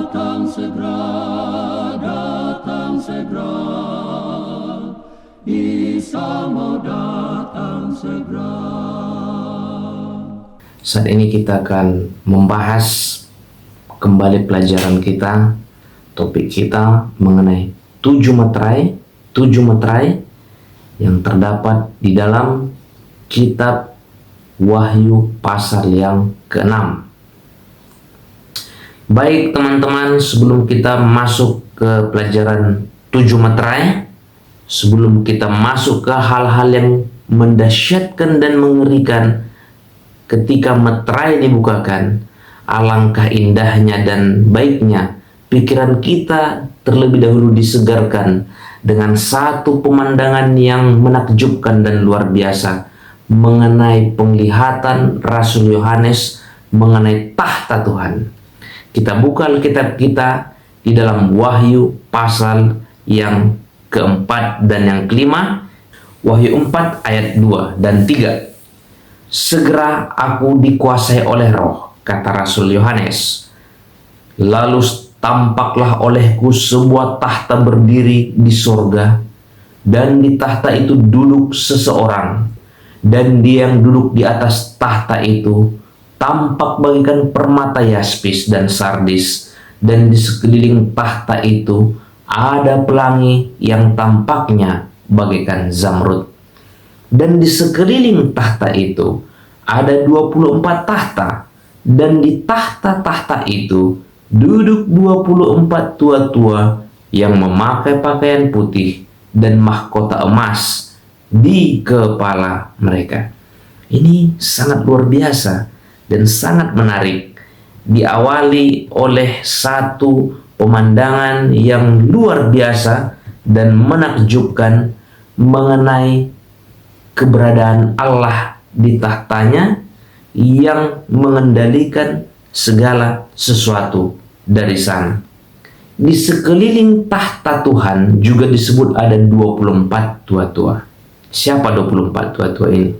datang segera, Isa mau datang segera. Saat ini kita akan membahas kembali pelajaran kita, topik kita mengenai 7 meterai yang terdapat di dalam kitab Wahyu pasal yang ke-6. Baik teman-teman, sebelum kita masuk ke pelajaran 7 meterai, sebelum kita masuk ke hal-hal yang mendahsyatkan dan mengerikan ketika meterai dibukakan, alangkah indahnya dan baiknya pikiran kita terlebih dahulu disegarkan dengan satu pemandangan yang menakjubkan dan luar biasa mengenai penglihatan Rasul Yohanes mengenai tahta Tuhan. Kita buka Alkitab kita di dalam Wahyu pasal yang keempat dan yang kelima. Wahyu 4 ayat 2 dan 3. Segera aku dikuasai oleh roh, kata Rasul Yohanes. Lalu tampaklah olehku sebuah tahta berdiri di sorga, dan di tahta itu duduk seseorang, dan dia yang duduk di atas tahta itu tampak bagaikan permata yaspis dan sardis, dan di sekeliling tahta itu ada pelangi yang tampaknya bagaikan zamrud. Dan di sekeliling tahta itu ada 24 tahta, dan di tahta-tahta itu duduk 24 tua-tua yang memakai pakaian putih dan mahkota emas di kepala mereka. Ini sangat luar biasa dan sangat menarik, diawali oleh satu pemandangan yang luar biasa dan menakjubkan mengenai keberadaan Allah di tahtanya yang mengendalikan segala sesuatu dari sana. Di sekeliling tahta Tuhan juga disebut ada 24 tua-tua. Siapa 24 tua-tua ini?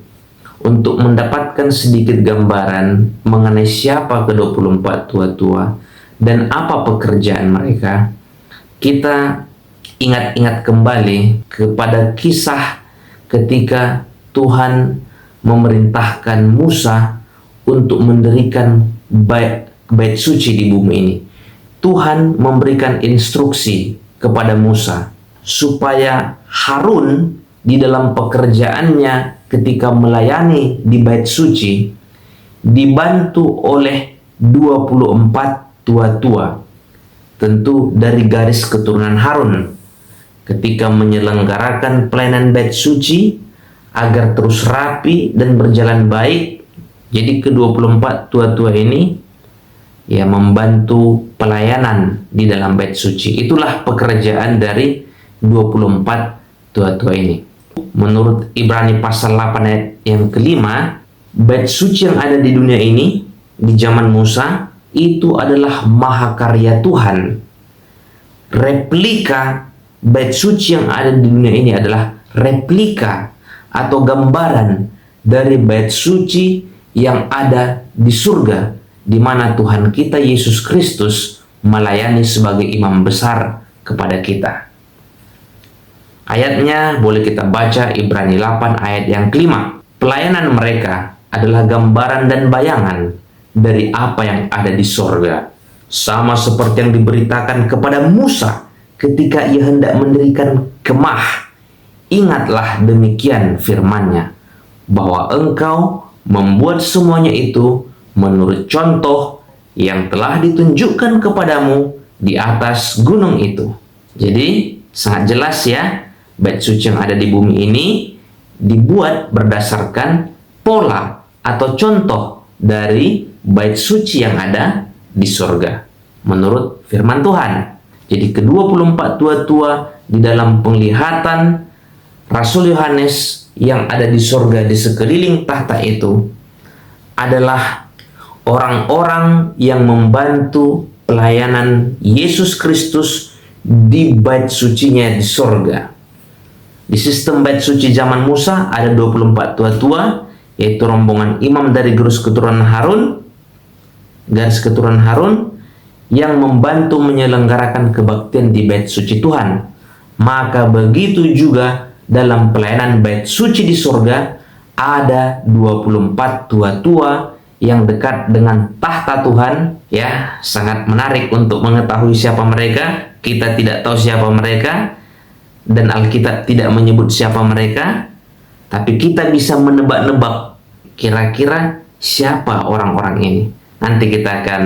Untuk mendapatkan sedikit gambaran mengenai siapa ke-24 tua-tua dan apa pekerjaan mereka, kita ingat-ingat kembali kepada kisah ketika Tuhan memerintahkan Musa untuk mendirikan bait suci di bumi ini. Tuhan memberikan instruksi kepada Musa supaya Harun di dalam pekerjaannya ketika melayani di bait suci dibantu oleh 24 tua-tua, tentu dari garis keturunan Harun, ketika menyelenggarakan pelayanan bait suci agar terus rapi dan berjalan baik. Jadi ke-24 tua-tua ini ya membantu pelayanan di dalam bait suci. Itulah pekerjaan dari 24 tua-tua ini. Menurut Ibrani pasal 8 ayat yang kelima, bait suci yang ada di dunia ini di zaman Musa itu adalah mahakarya Tuhan. Replika bait suci yang ada di dunia ini adalah replika atau gambaran dari bait suci yang ada di surga, di mana Tuhan kita Yesus Kristus melayani sebagai imam besar kepada kita. Ayatnya boleh kita baca Ibrani 8 ayat yang kelima. Pelayanan mereka adalah gambaran dan bayangan dari apa yang ada di sorga, sama seperti yang diberitakan kepada Musa ketika ia hendak mendirikan kemah. Ingatlah demikian firman-Nya, bahwa engkau membuat semuanya itu menurut contoh yang telah ditunjukkan kepadamu di atas gunung itu. Jadi sangat jelas ya, bait suci yang ada di bumi ini dibuat berdasarkan pola atau contoh dari bait suci yang ada di surga menurut firman Tuhan. Jadi ke-24 tua-tua di dalam penglihatan Rasul Yohanes yang ada di surga di sekeliling tahta itu adalah orang-orang yang membantu pelayanan Yesus Kristus di bait sucinya di surga. Di sistem bait suci zaman Musa ada 24 tua-tua, yaitu rombongan imam dari garis keturunan Harun yang membantu menyelenggarakan kebaktian di bait suci Tuhan. Maka begitu juga dalam pelayanan bait suci di surga, ada 24 tua-tua yang dekat dengan tahta Tuhan. Ya, sangat menarik untuk mengetahui siapa mereka. Kita tidak tahu siapa mereka, dan Alkitab tidak menyebut siapa mereka, tapi kita bisa menebak-nebak kira-kira siapa orang-orang ini. Nanti kita akan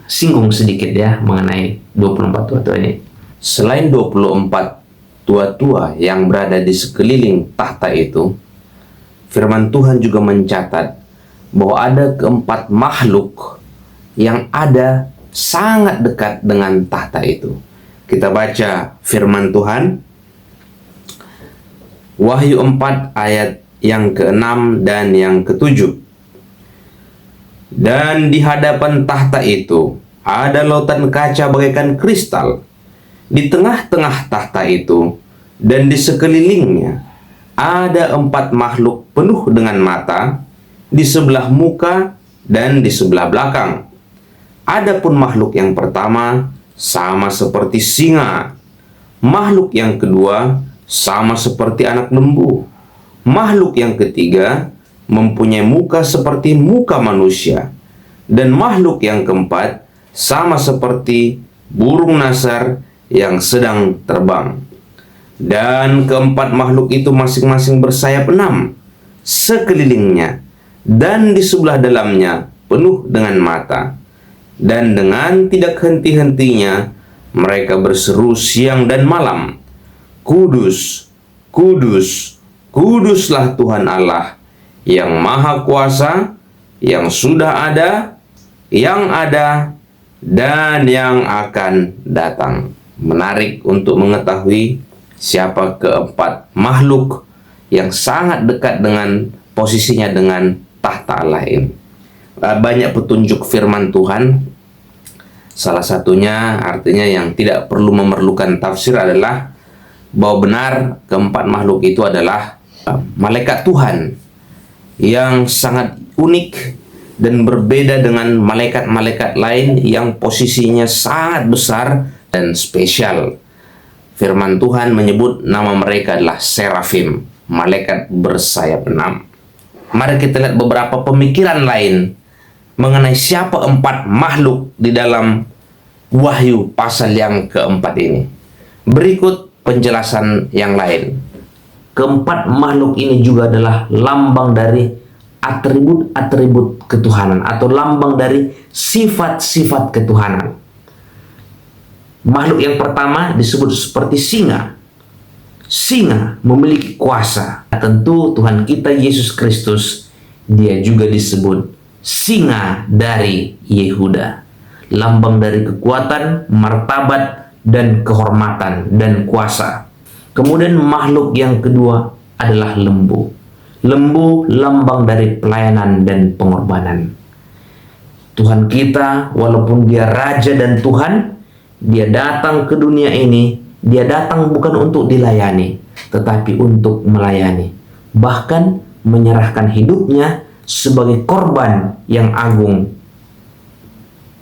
singgung sedikit ya mengenai 24 tua-tua ini. Selain 24 tua-tua yang berada di sekeliling tahta itu, firman Tuhan juga mencatat bahwa ada keempat makhluk yang ada sangat dekat dengan tahta itu. Kita baca firman Tuhan, Wahyu 4 ayat yang ke-6 dan yang ke-7. Dan di hadapan tahta itu ada lautan kaca bagaikan kristal di tengah-tengah tahta itu, dan di sekelilingnya ada 4 makhluk penuh dengan mata di sebelah muka dan di sebelah belakang. Adapun makhluk yang pertama sama seperti singa, makhluk yang kedua sama seperti anak lembu, makhluk yang ketiga mempunyai muka seperti muka manusia, dan makhluk yang keempat sama seperti burung nasar yang sedang terbang. Dan keempat makhluk itu masing-masing bersayap 6 sekelilingnya, dan di sebelah dalamnya penuh dengan mata. Dan dengan tidak henti-hentinya mereka berseru siang dan malam, Kudus, Kudus, Kuduslah Tuhan Allah yang Maha Kuasa, yang sudah ada, yang ada, dan yang akan datang. Menarik untuk mengetahui siapa keempat makhluk yang sangat dekat dengan posisinya dengan tahta Allah ini. Banyak petunjuk firman Tuhan. Salah satunya artinya yang tidak perlu memerlukan tafsir adalah bahwa benar keempat makhluk itu adalah malaikat Tuhan yang sangat unik dan berbeda dengan malaikat-malaikat lain yang posisinya sangat besar dan spesial. Firman Tuhan menyebut nama mereka adalah serafim, malaikat bersayap 6. Mari kita lihat beberapa pemikiran lain mengenai siapa 4 makhluk di dalam Wahyu pasal yang keempat ini. Berikut penjelasan yang lain. Keempat makhluk ini juga adalah lambang dari atribut-atribut ketuhanan atau lambang dari sifat-sifat ketuhanan. Makhluk yang pertama disebut seperti singa. Singa memiliki kuasa. Tentu Tuhan kita Yesus Kristus, dia juga disebut singa dari Yehuda. Lambang dari kekuatan, martabat, dan kehormatan dan kuasa. Kemudian makhluk yang kedua adalah lembu. Lembu lambang dari pelayanan dan pengorbanan. Tuhan kita walaupun dia raja dan Tuhan, dia datang ke dunia ini, dia datang bukan untuk dilayani, tetapi untuk melayani. Bahkan menyerahkan hidupnya sebagai korban yang agung,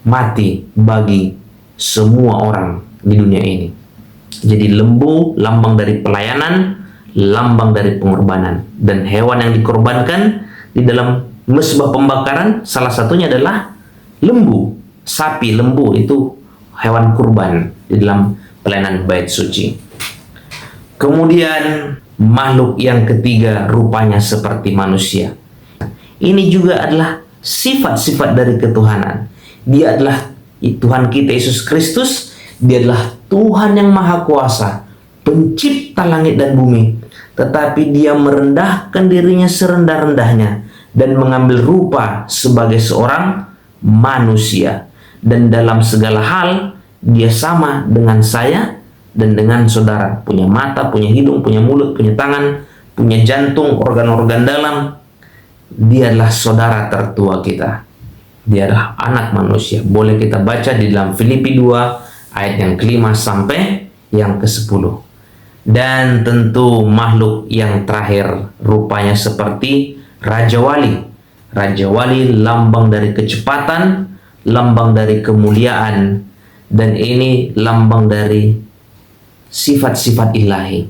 mati bagi semua orang di dunia ini. Jadi lembu lambang dari pelayanan, lambang dari pengorbanan. Dan hewan yang dikorbankan di dalam mezbah pembakaran salah satunya adalah lembu, sapi. Lembu itu hewan kurban di dalam pelayanan bait suci. Kemudian makhluk yang ketiga rupanya seperti manusia. Ini juga adalah sifat-sifat dari ketuhanan. Dia adalah Tuhan kita Yesus Kristus. Dia adalah Tuhan yang Maha Kuasa, pencipta langit dan bumi. Tetapi dia merendahkan dirinya serendah-rendahnya dan mengambil rupa sebagai seorang manusia. Dan dalam segala hal dia sama dengan saya dan dengan saudara. Punya mata, punya hidung, punya mulut, punya tangan, punya jantung, organ-organ dalam. Dia adalah saudara tertua kita. Dia adalah anak manusia. Boleh kita baca di dalam Filipi 2 ayat yang ke-5 sampai yang ke-10. Dan tentu makhluk yang terakhir rupanya seperti Raja Wali. Raja Wali lambang dari kecepatan, lambang dari kemuliaan, dan ini lambang dari sifat-sifat ilahi.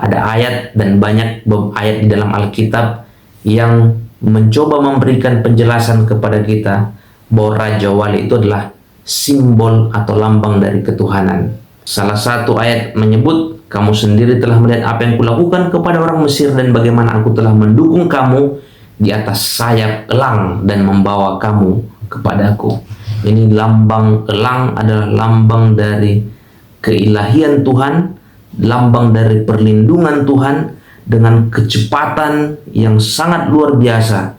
Ada ayat dan banyak ayat di dalam Alkitab yang mencoba memberikan penjelasan kepada kita bahwa Raja Wali itu adalah simbol atau lambang dari ketuhanan. Salah satu ayat menyebut, kamu sendiri telah melihat apa yang kulakukan kepada orang Mesir dan bagaimana aku telah mendukung kamu di atas sayap elang dan membawa kamu kepadaku. Ini lambang elang adalah lambang dari keilahian Tuhan, lambang dari perlindungan Tuhan dengan kecepatan yang sangat luar biasa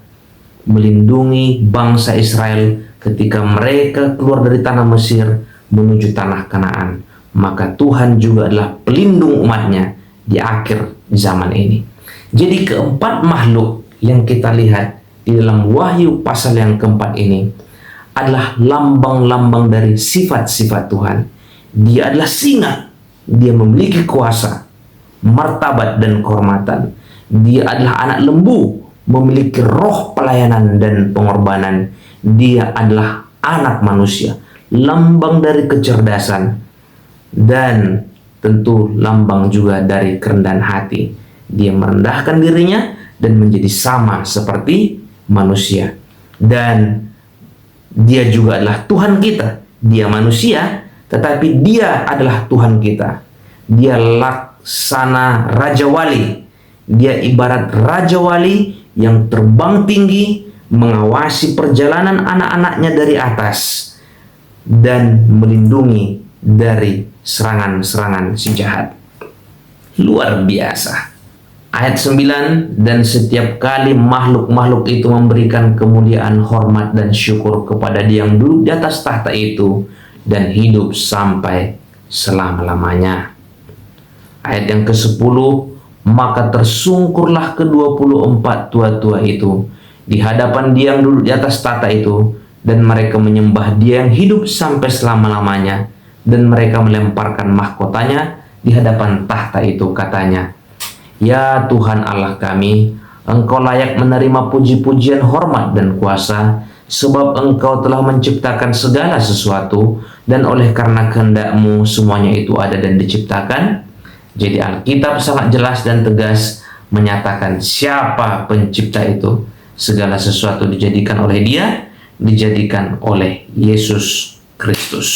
melindungi bangsa Israel ketika mereka keluar dari tanah Mesir menuju tanah Kanaan. Maka Tuhan juga adalah pelindung umatnya di akhir zaman ini. Jadi keempat makhluk yang kita lihat di dalam Wahyu pasal yang keempat ini adalah lambang-lambang dari sifat-sifat Tuhan. Dia adalah singa, dia memiliki kuasa, martabat dan kehormatan. Dia adalah anak lembu, memiliki roh pelayanan dan pengorbanan. Dia adalah anak manusia, lambang dari kecerdasan, dan tentu lambang juga dari kerendahan hati. Dia merendahkan dirinya dan menjadi sama seperti manusia. Dan dia juga adalah Tuhan kita. Dia manusia, tetapi dia adalah Tuhan kita. Dia laksana Raja Wali. Dia ibarat Raja Wali yang terbang tinggi, mengawasi perjalanan anak-anaknya dari atas, dan melindungi dari serangan-serangan si jahat. Luar biasa. Ayat 9, dan setiap kali makhluk-makhluk itu memberikan kemuliaan, hormat, dan syukur kepada Dia yang duduk di atas tahta itu dan hidup sampai selama-lamanya. Ayat yang ke-10, maka tersungkurlah ke-24 tua-tua itu di hadapan Dia yang duduk di atas tahta itu, dan mereka menyembah Dia yang hidup sampai selama-lamanya, dan mereka melemparkan mahkotanya di hadapan tahta itu, katanya, ya Tuhan Allah kami, Engkau layak menerima puji-pujian, hormat, dan kuasa, sebab Engkau telah menciptakan segala sesuatu, dan oleh karena kehendak-Mu semuanya itu ada dan diciptakan. Jadi Alkitab sangat jelas dan tegas menyatakan siapa pencipta itu. Segala sesuatu dijadikan oleh Dia, dijadikan oleh Yesus Kristus.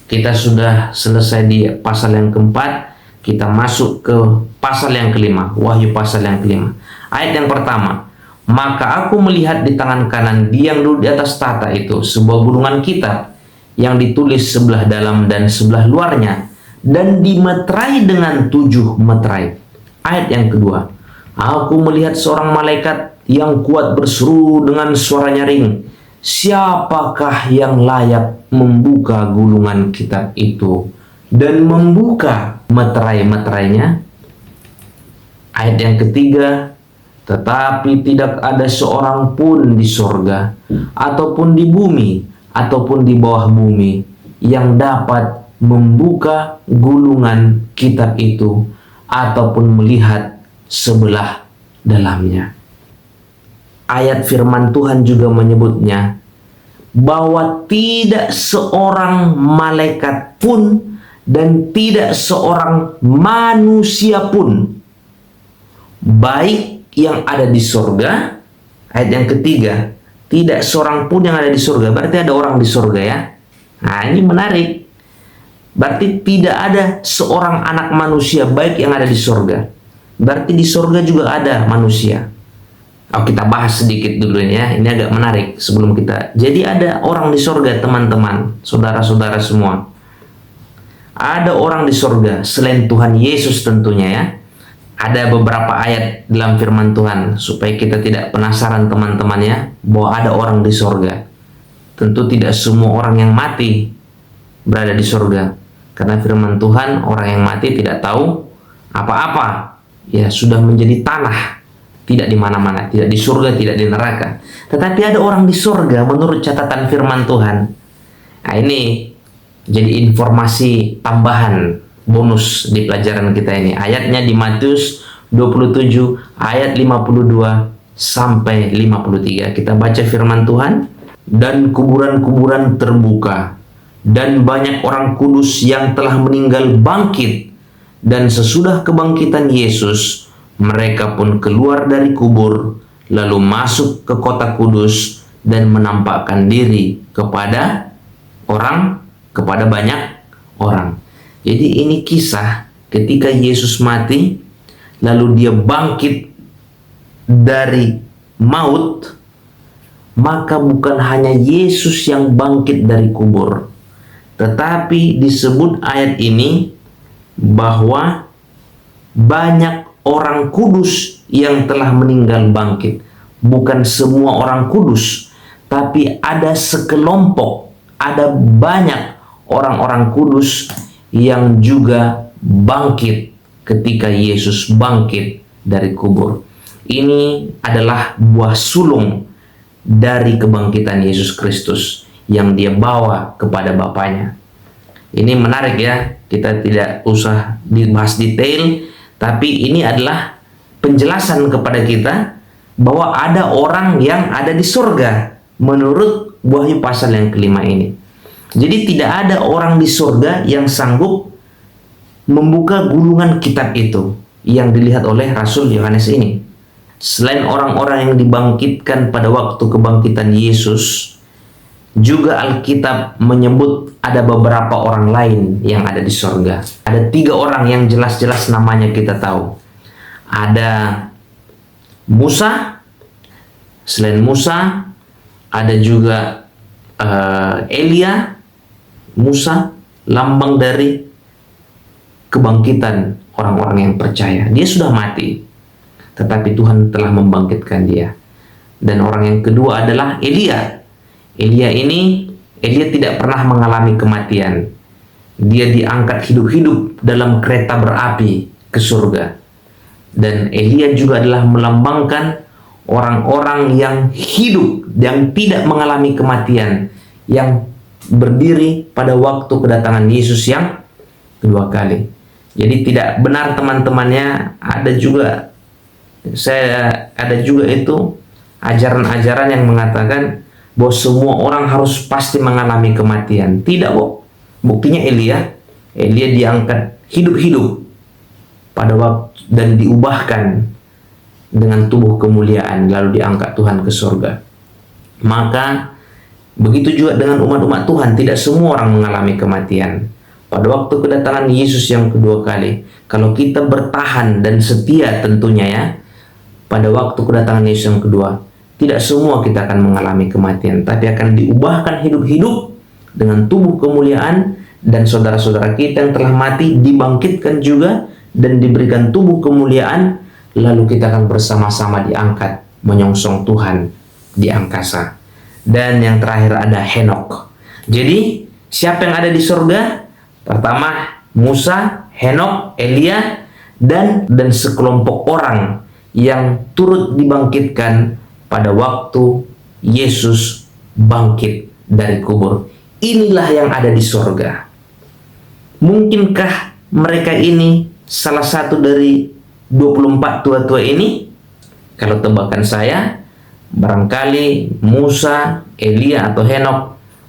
Kita sudah selesai di pasal yang keempat. Kita masuk ke pasal yang kelima, Wahyu pasal yang kelima. Ayat yang pertama, maka aku melihat di tangan kanan Dia yang duduk di atas tahta itu sebuah gulungan kitab yang ditulis sebelah dalam dan sebelah luarnya, dan dimeterai dengan 7 meterai. Ayat yang kedua, aku melihat seorang malaikat yang kuat berseru dengan suara nyaring, siapakah yang layak membuka gulungan kitab itu dan membuka meterai-meterainya? Ayat yang ketiga, tetapi tidak ada seorang pun di sorga, ataupun di bumi, ataupun di bawah bumi, yang dapat membuka gulungan kitab itu, ataupun melihat sebelah dalamnya. Ayat firman Tuhan juga menyebutnya, bahwa tidak seorang malaikat pun dan tidak seorang manusia pun, baik yang ada di sorga. Ayat yang ketiga, tidak seorang pun yang ada di sorga, berarti ada orang di sorga ya. Nah ini menarik, berarti tidak ada seorang anak manusia baik yang ada di sorga, berarti di sorga juga ada manusia. Kita bahas sedikit dulu ya, ini agak menarik sebelum kita. Jadi ada orang di sorga teman-teman, saudara-saudara semua. Ada orang di sorga selain Tuhan Yesus tentunya ya. Ada beberapa ayat dalam firman Tuhan supaya kita tidak penasaran teman-teman ya, bahwa ada orang di sorga. Tentu tidak semua orang yang mati berada di sorga, karena firman Tuhan, orang yang mati tidak tahu apa-apa, ya sudah menjadi tanah, tidak di mana-mana, tidak di surga, tidak di neraka. Tetapi ada orang di sorga menurut catatan firman Tuhan. Nah ini jadi informasi tambahan bonus di pelajaran kita ini. Ayatnya di Matius 27 ayat 52 sampai 53. Kita baca firman Tuhan. dan kuburan-kuburan terbuka, dan banyak orang kudus yang telah meninggal bangkit. Dan sesudah kebangkitan Yesus, mereka pun keluar dari kubur, lalu masuk ke kota kudus dan menampakkan diri kepada banyak orang. Jadi ini kisah ketika Yesus mati, lalu dia bangkit dari maut. Maka bukan hanya Yesus yang bangkit dari kubur, tetapi disebut ayat ini bahwa banyak orang kudus yang telah meninggal bangkit. Bukan semua orang kudus, tapi ada sekelompok, ada banyak orang-orang kudus yang juga bangkit ketika Yesus bangkit dari kubur. Ini adalah buah sulung dari kebangkitan Yesus Kristus yang dia bawa kepada Bapaknya. Ini menarik ya, kita tidak usah dibahas detail, tapi ini adalah penjelasan kepada kita bahwa ada orang yang ada di surga menurut Wahyu pasal yang kelima ini. Jadi tidak ada orang di surga yang sanggup membuka gulungan kitab itu yang dilihat oleh Rasul Yohanes ini. Selain orang-orang yang dibangkitkan pada waktu kebangkitan Yesus, juga Alkitab menyebut ada beberapa orang lain yang ada di surga. Ada 3 orang yang jelas-jelas namanya kita tahu. Ada Musa, selain Musa ada juga Elia. Musa lambang dari kebangkitan orang-orang yang percaya. Dia sudah mati, tetapi Tuhan telah membangkitkan dia. Dan orang yang kedua adalah Elia. Elia tidak pernah mengalami kematian. Dia diangkat hidup-hidup dalam kereta berapi ke surga. Dan Elia juga adalah melambangkan orang-orang yang hidup, yang tidak mengalami kematian, yang berdiri pada waktu kedatangan Yesus yang kedua kali. Jadi tidak benar teman-temannya, ada juga itu ajaran-ajaran yang mengatakan bahwa semua orang harus pasti mengalami kematian. Tidak kok. Buktinya Elia diangkat hidup-hidup pada waktu dan diubahkan dengan tubuh kemuliaan, lalu diangkat Tuhan ke surga. Maka begitu juga dengan umat-umat Tuhan, tidak semua orang mengalami kematian. Pada waktu kedatangan Yesus yang kedua kali, kalau kita bertahan dan setia tentunya ya, pada waktu kedatangan Yesus yang kedua, tidak semua kita akan mengalami kematian, tapi akan diubahkan hidup-hidup dengan tubuh kemuliaan, dan saudara-saudara kita yang telah mati dibangkitkan juga dan diberikan tubuh kemuliaan, lalu kita akan bersama-sama diangkat menyongsong Tuhan di angkasa. Dan yang terakhir ada Henok. Jadi siapa yang ada di surga? Pertama Musa, Henok, Elia, dan sekelompok orang yang turut dibangkitkan pada waktu Yesus bangkit dari kubur. Inilah yang ada di surga. Mungkinkah mereka ini salah satu dari 24 tua-tua ini? Kalau tebakan saya, barangkali Musa, Elia, atau Henok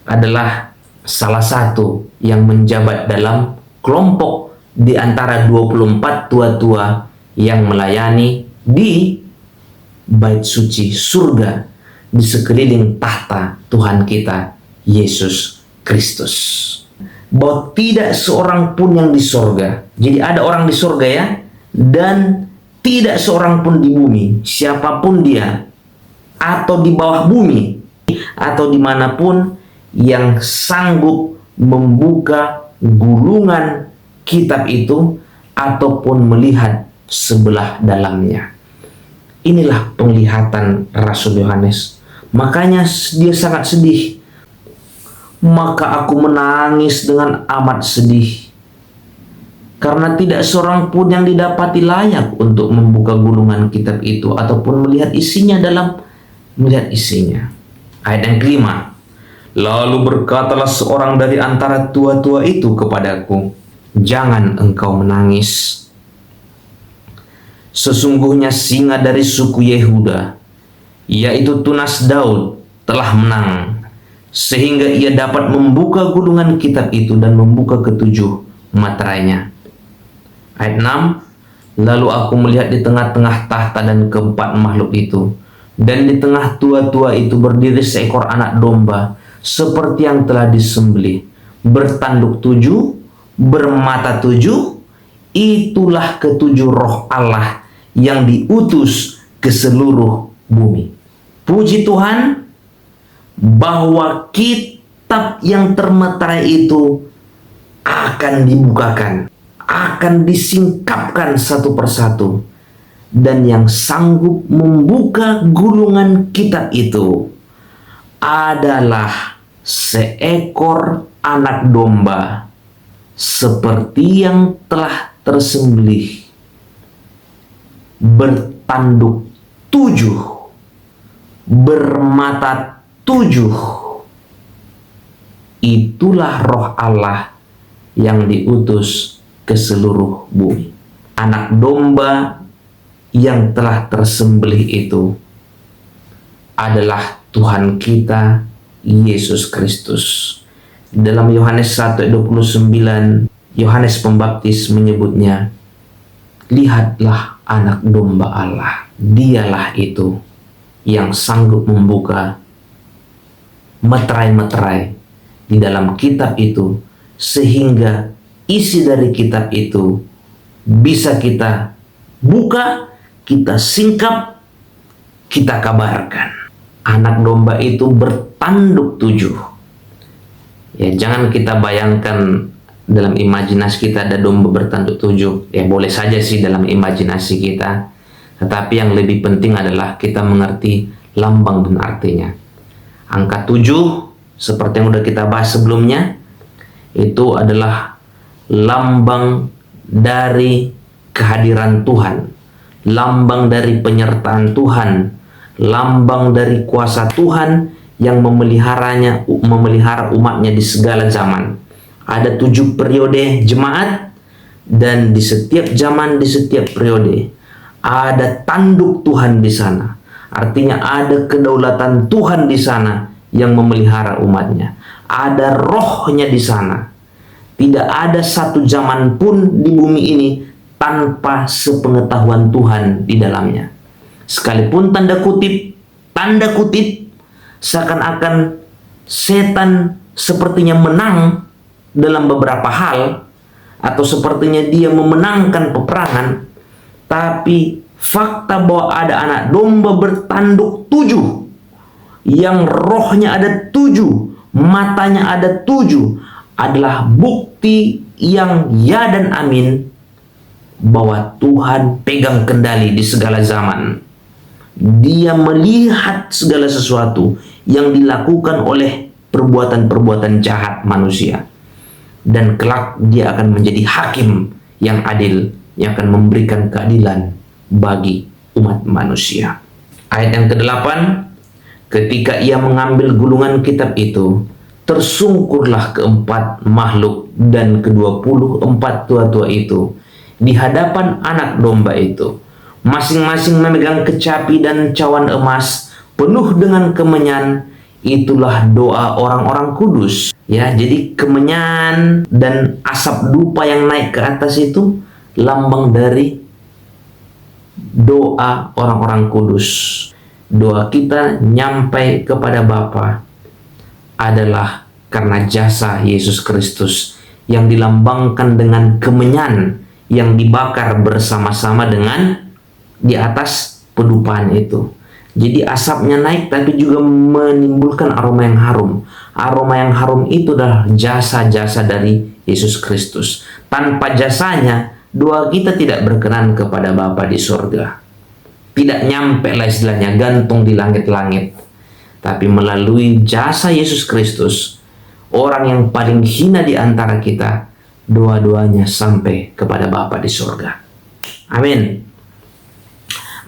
adalah salah satu yang menjabat dalam kelompok di antara 24 tua-tua yang melayani di bait suci surga di sekeliling tahta Tuhan kita Yesus Kristus. Bahwa tidak seorang pun yang di surga. Jadi ada orang di surga ya, dan tidak seorang pun di bumi, siapapun dia, atau di bawah bumi, atau dimanapun, yang sanggup membuka gulungan kitab itu ataupun melihat sebelah dalamnya. Inilah penglihatan Rasul Yohanes. Makanya dia sangat sedih. Maka aku menangis dengan amat sedih, karena tidak seorang pun yang didapati layak untuk membuka gulungan kitab itu ataupun melihat isinya. Ayat yang kelima. Lalu berkatalah seorang dari antara tua-tua itu kepadaku, jangan engkau menangis. Sesungguhnya singa dari suku Yehuda, yaitu tunas Daud, telah menang. sehingga ia dapat membuka gulungan kitab itu dan membuka ketujuh materainya. Ayat 6, lalu aku melihat di tengah-tengah tahta dan keempat makhluk itu, dan di tengah tua-tua itu berdiri seekor anak domba seperti yang telah disembelih, bertanduk 7, bermata 7. Itulah ketujuh roh Allah yang diutus ke seluruh bumi. Puji Tuhan bahwa kitab yang termeterai itu akan dibukakan, akan disingkapkan satu persatu, dan yang sanggup membuka gulungan kitab itu adalah seekor anak domba seperti yang telah tersembelih, bertanduk 7, bermata 7. Itulah roh Allah yang diutus ke seluruh bumi. Anak domba yang telah tersembelih itu adalah Tuhan kita Yesus Kristus. Dalam Yohanes 1:29, Yohanes Pembaptis menyebutnya, lihatlah anak domba Allah. Dialah itu yang sanggup membuka meterai-meterai di dalam kitab itu, sehingga isi dari kitab itu bisa kita buka, kita singkap, kita kabarkan. Anak domba itu bertanduk 7. Ya, jangan kita bayangkan dalam imajinasi kita ada domba bertanduk 7. Ya, boleh saja sih dalam imajinasi kita, tetapi yang lebih penting adalah kita mengerti lambang dan artinya. Angka 7 seperti yang sudah kita bahas sebelumnya, itu adalah lambang dari kehadiran Tuhan, lambang dari penyertaan Tuhan, lambang dari kuasa Tuhan yang memelihara umatnya di segala zaman. Ada 7 periode jemaat, dan di setiap zaman, di setiap periode ada tanduk Tuhan di sana. Artinya ada kedaulatan Tuhan di sana yang memelihara umatnya. Ada rohnya di sana. Tidak ada satu zaman pun di bumi ini tanpa sepengetahuan Tuhan di dalamnya. Sekalipun tanda kutip, seakan-akan setan sepertinya menang dalam beberapa hal, atau sepertinya dia memenangkan peperangan, tapi fakta bahwa ada anak domba bertanduk 7, yang rohnya ada 7, matanya ada 7, adalah bukti yang ya dan amin bahwa Tuhan pegang kendali di segala zaman. Dia melihat segala sesuatu yang dilakukan oleh perbuatan-perbuatan jahat manusia, dan kelak dia akan menjadi hakim yang adil, yang akan memberikan keadilan bagi umat manusia. Ayat yang ke-8, ketika ia mengambil gulungan kitab itu, tersungkurlah keempat makhluk dan ke-24 tua-tua itu di hadapan anak domba itu, masing-masing memegang kecapi dan cawan emas penuh dengan kemenyan. Itulah doa orang-orang kudus. Ya, jadi kemenyan dan asap dupa yang naik ke atas itu lambang dari doa orang-orang kudus. Doa kita nyampai kepada Bapa adalah karena jasa Yesus Kristus yang dilambangkan dengan kemenyan yang dibakar bersama-sama dengan di atas pedupaan itu. Jadi asapnya naik tapi juga menimbulkan aroma yang harum. Aroma yang harum itu adalah jasa-jasa dari Yesus Kristus. Tanpa jasanya, doa kita tidak berkenan kepada Bapa di surga. Tidak nyampe lah istilahnya, gantung di langit-langit. Tapi melalui jasa Yesus Kristus, orang yang paling hina di antara kita, doa-doanya sampai kepada Bapa di surga. Amin.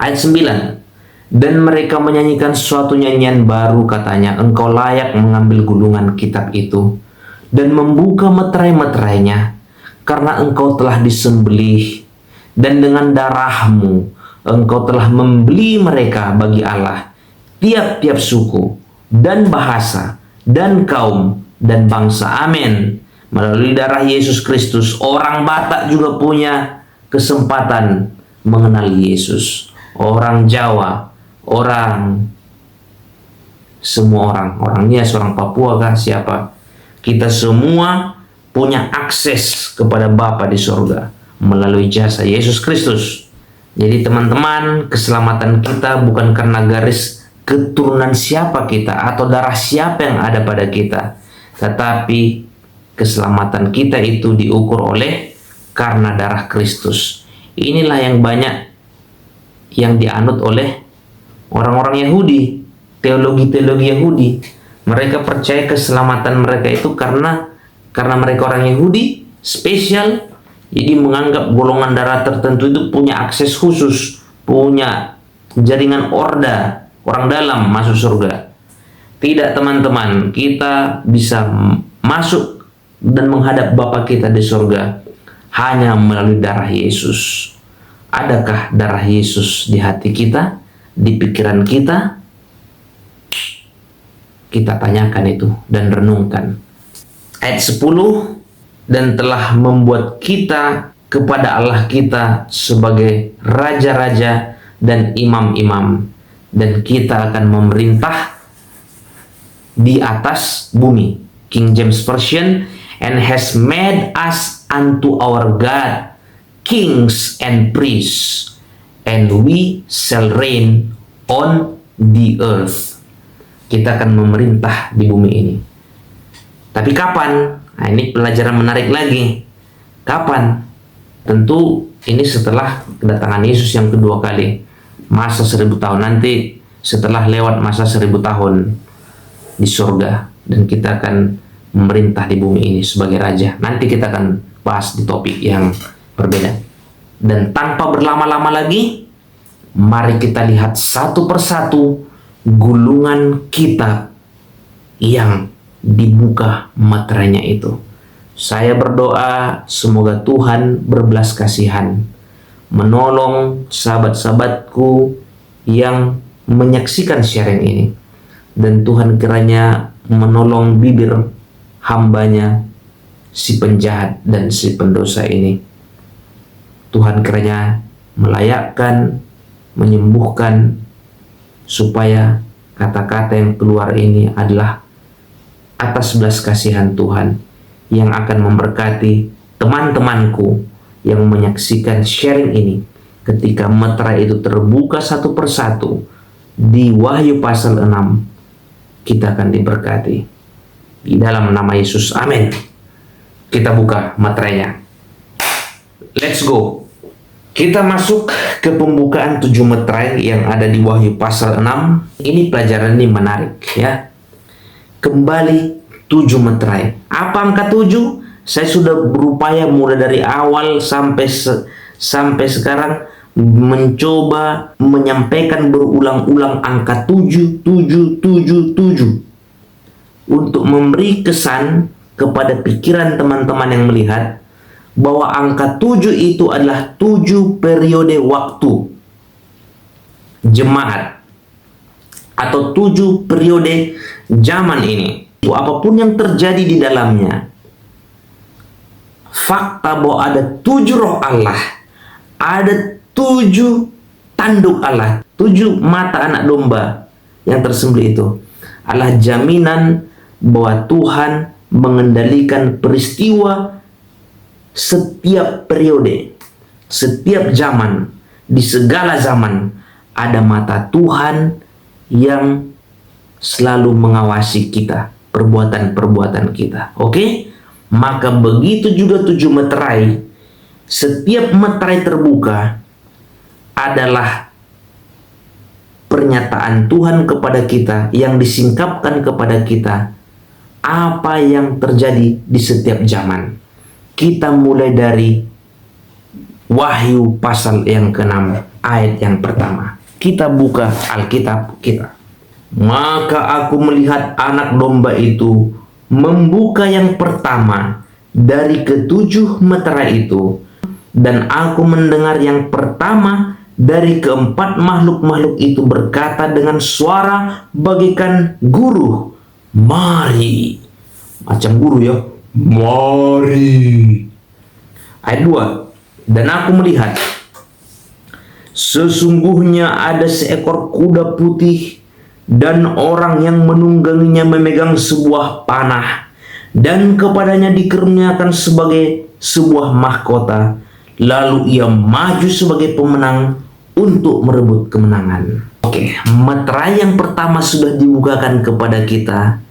Ayat 9. Dan mereka menyanyikan suatu nyanyian baru, katanya, engkau layak mengambil gulungan kitab itu dan membuka meterai-meterainya, karena engkau telah disembelih, dan dengan darahmu engkau telah membeli mereka bagi Allah, tiap-tiap suku dan bahasa dan kaum dan bangsa. Amin. Melalui darah Yesus Kristus, orang Batak juga punya kesempatan mengenal Yesus. Orang Jawa, semua orang Nias, orang Papua kah, siapa? Kita semua punya akses kepada Bapa di surga melalui jasa Yesus Kristus. Jadi teman-teman, keselamatan kita bukan karena garis keturunan siapa kita atau darah siapa yang ada pada kita, tetapi keselamatan kita itu diukur oleh karena darah Kristus. Inilah yang banyak yang dianut oleh orang-orang Yahudi, teologi-teologi Yahudi. Mereka percaya keselamatan mereka itu karena mereka orang Yahudi spesial. Jadi menganggap golongan darah tertentu itu punya akses khusus, punya jaringan orda, orang dalam masuk surga. Tidak teman-teman, kita bisa masuk dan menghadap Bapa kita di surga hanya melalui darah Yesus. Adakah darah Yesus di hati kita, di pikiran kita? Kita tanyakan itu dan renungkan. Ayat 10, dan telah membuat kita kepada Allah kita sebagai raja-raja dan imam-imam, dan kita akan memerintah di atas bumi. King James Version, and has made us unto our God kings and priests, and we shall reign on the earth. Kita akan memerintah di bumi ini. Tapi kapan? Nah, ini pelajaran menarik lagi. Kapan? Tentu ini setelah kedatangan Yesus yang kedua kali. Masa 1000 tahun nanti, setelah lewat masa 1000 tahun di surga. Dan kita akan memerintah di bumi ini sebagai raja. Nanti kita akan bahas di topik yang berbeda. Dan tanpa berlama-lama lagi, mari kita lihat satu persatu gulungan kitab yang dibuka materainya itu. Saya berdoa semoga Tuhan berbelas kasihan menolong sahabat-sahabatku yang menyaksikan siaran ini, dan Tuhan kiranya menolong bibir hambanya si penjahat dan si pendosa ini. Tuhan kiranya melayakkan, menyembuhkan, supaya kata-kata yang keluar ini adalah atas belas kasihan Tuhan yang akan memberkati teman-temanku yang menyaksikan sharing ini. Ketika meterai itu terbuka satu persatu di Wahyu pasal 6, kita akan diberkati di dalam nama Yesus. Amin. Kita buka materainya. Let's go. Kita masuk ke pembukaan 7 meterai yang ada di Wahyu pasal 6. Ini pelajaran ini menarik ya. Kembali 7 meterai. Apa angka 7? Saya sudah berupaya mulai dari awal sampai sekarang mencoba menyampaikan berulang-ulang angka 7 untuk memberi kesan kepada pikiran teman-teman yang melihat bahwa angka 7 itu adalah 7 periode waktu jemaat atau 7 periode zaman ini. Apapun yang terjadi di dalamnya, fakta bahwa ada 7 roh Allah, ada 7 tanduk Allah, 7 mata anak domba yang tersembelih itu adalah jaminan bahwa Tuhan mengendalikan peristiwa setiap periode, setiap zaman. Di segala zaman ada mata Tuhan yang selalu mengawasi kita, perbuatan-perbuatan kita. Oke? Maka begitu juga 7 meterai. Setiap meterai terbuka adalah pernyataan Tuhan kepada kita yang disingkapkan kepada kita apa yang terjadi di setiap zaman. Kita mulai dari Wahyu pasal yang ke-6 ayat yang pertama. Kita buka Alkitab kita. Maka aku melihat anak domba itu membuka yang pertama dari ke-7 meterai itu, dan aku mendengar yang pertama dari keempat makhluk-makhluk itu berkata dengan suara bagaikan guruh Mari. Macam guru ya. Mari. Ayat 2. Dan aku melihat sesungguhnya ada seekor kuda putih dan orang yang menungganginya memegang sebuah panah, dan kepadanya dikaruniakan sebagai sebuah mahkota. Lalu ia maju sebagai pemenang untuk merebut kemenangan. Oke, meterai yang pertama sudah dibukakan kepada kita,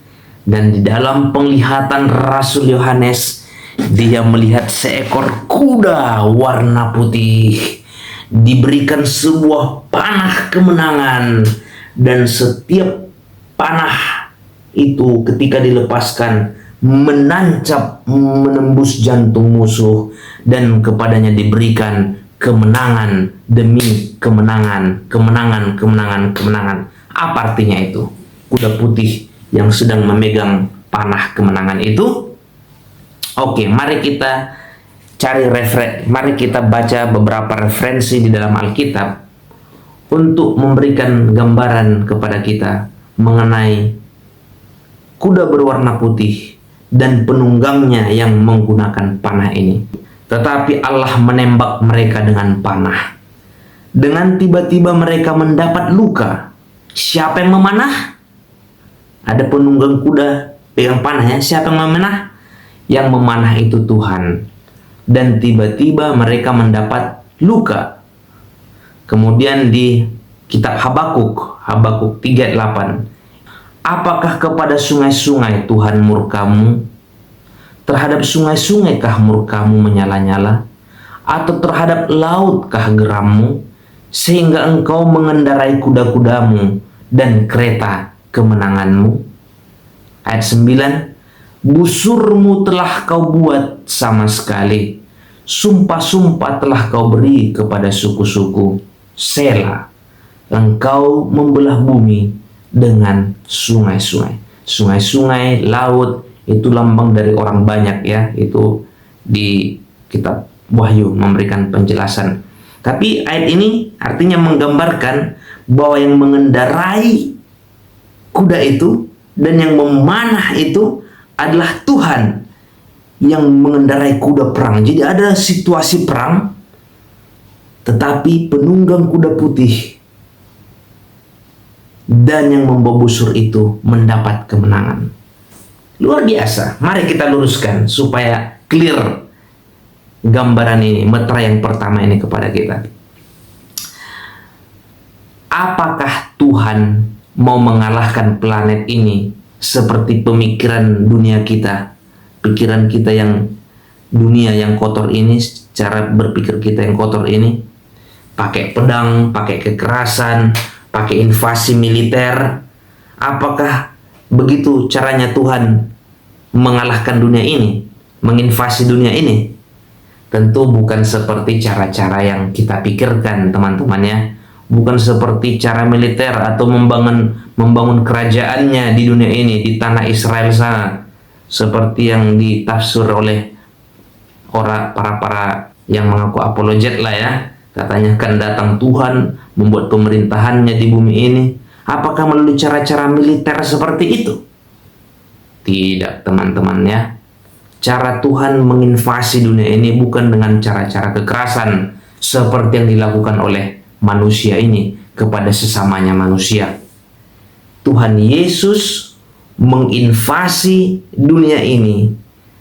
dan di dalam penglihatan Rasul Yohanes, dia melihat seekor kuda warna putih, diberikan sebuah panah kemenangan, dan setiap panah itu ketika dilepaskan menancap menembus jantung musuh, dan kepadanya diberikan kemenangan demi kemenangan, kemenangan, kemenangan, kemenangan. Apa artinya itu? Kuda putih yang sedang memegang panah kemenangan itu. Oke, mari kita mari kita baca beberapa referensi di dalam Alkitab untuk memberikan gambaran kepada kita mengenai kuda berwarna putih dan penunggangnya yang menggunakan panah ini. Tetapi Allah menembak mereka dengan panah. Dengan tiba-tiba mereka mendapat luka. Siapa yang memanah? Ada penunggang kuda pegang panah ya. Siapa yang memanah? Yang memanah itu Tuhan. Dan tiba-tiba mereka mendapat luka. Kemudian di kitab Habakuk 3:8. Apakah kepada sungai-sungai Tuhan murkamu? Terhadap sungai-sungaikah murkamu menyala-nyala? Atau terhadap lautkah gerammu? Sehingga engkau mengendarai kuda-kudamu dan kereta kemenanganmu. Ayat 9. Busurmu telah kau buat sama sekali. Sumpah-sumpah telah kau beri kepada suku-suku. Sela. Engkau membelah bumi dengan sungai-sungai. Sungai-sungai, laut, itu lambang dari orang banyak ya. Itu di kitab Wahyu memberikan penjelasan. Tapi ayat ini artinya menggambarkan bahwa yang mengendarai kuda itu dan yang memanah itu adalah Tuhan yang mengendarai kuda perang. Jadi ada situasi perang, tetapi penunggang kuda putih dan yang membawa busur itu mendapat kemenangan. Luar biasa. Mari kita luruskan supaya clear gambaran ini, meterai yang pertama ini kepada kita. Apakah Tuhan mau mengalahkan planet ini seperti pemikiran dunia kita, pikiran kita yang dunia yang kotor ini, cara berpikir kita yang kotor ini, pakai pedang, pakai kekerasan, pakai invasi militer? Apakah begitu caranya Tuhan mengalahkan dunia ini, menginvasi dunia ini? Tentu bukan seperti cara-cara yang kita pikirkan, teman-teman ya. Bukan seperti cara militer atau membangun kerajaannya di dunia ini, di tanah Israel sana, seperti yang ditafsir oleh para yang mengaku apologet lah ya. Katanya akan datang Tuhan membuat pemerintahannya di bumi ini. Apakah melalui cara-cara militer seperti itu? Tidak, teman-teman ya. Cara Tuhan menginvasi dunia ini bukan dengan cara-cara kekerasan seperti yang dilakukan oleh manusia ini kepada sesamanya manusia. Tuhan Yesus menginvasi dunia ini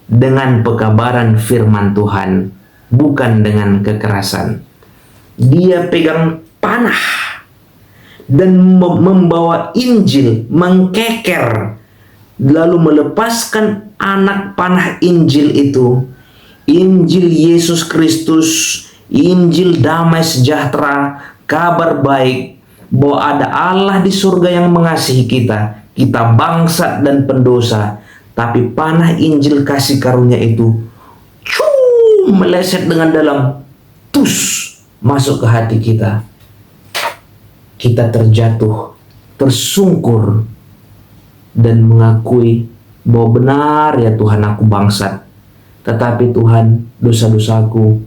dengan pekabaran firman Tuhan, bukan dengan kekerasan. Dia pegang panah dan membawa Injil, mengkeker, lalu melepaskan anak panah Injil itu, Injil Yesus Kristus, Injil damai sejahtera, kabar baik bahwa ada Allah di surga yang mengasihi kita, kita bangsat dan pendosa, tapi panah Injil kasih karunia itu meleset dengan dalam, masuk ke hati kita. Kita terjatuh, tersungkur, dan mengakui bahwa benar ya Tuhan, aku bangsat, tetapi Tuhan, dosa-dosaku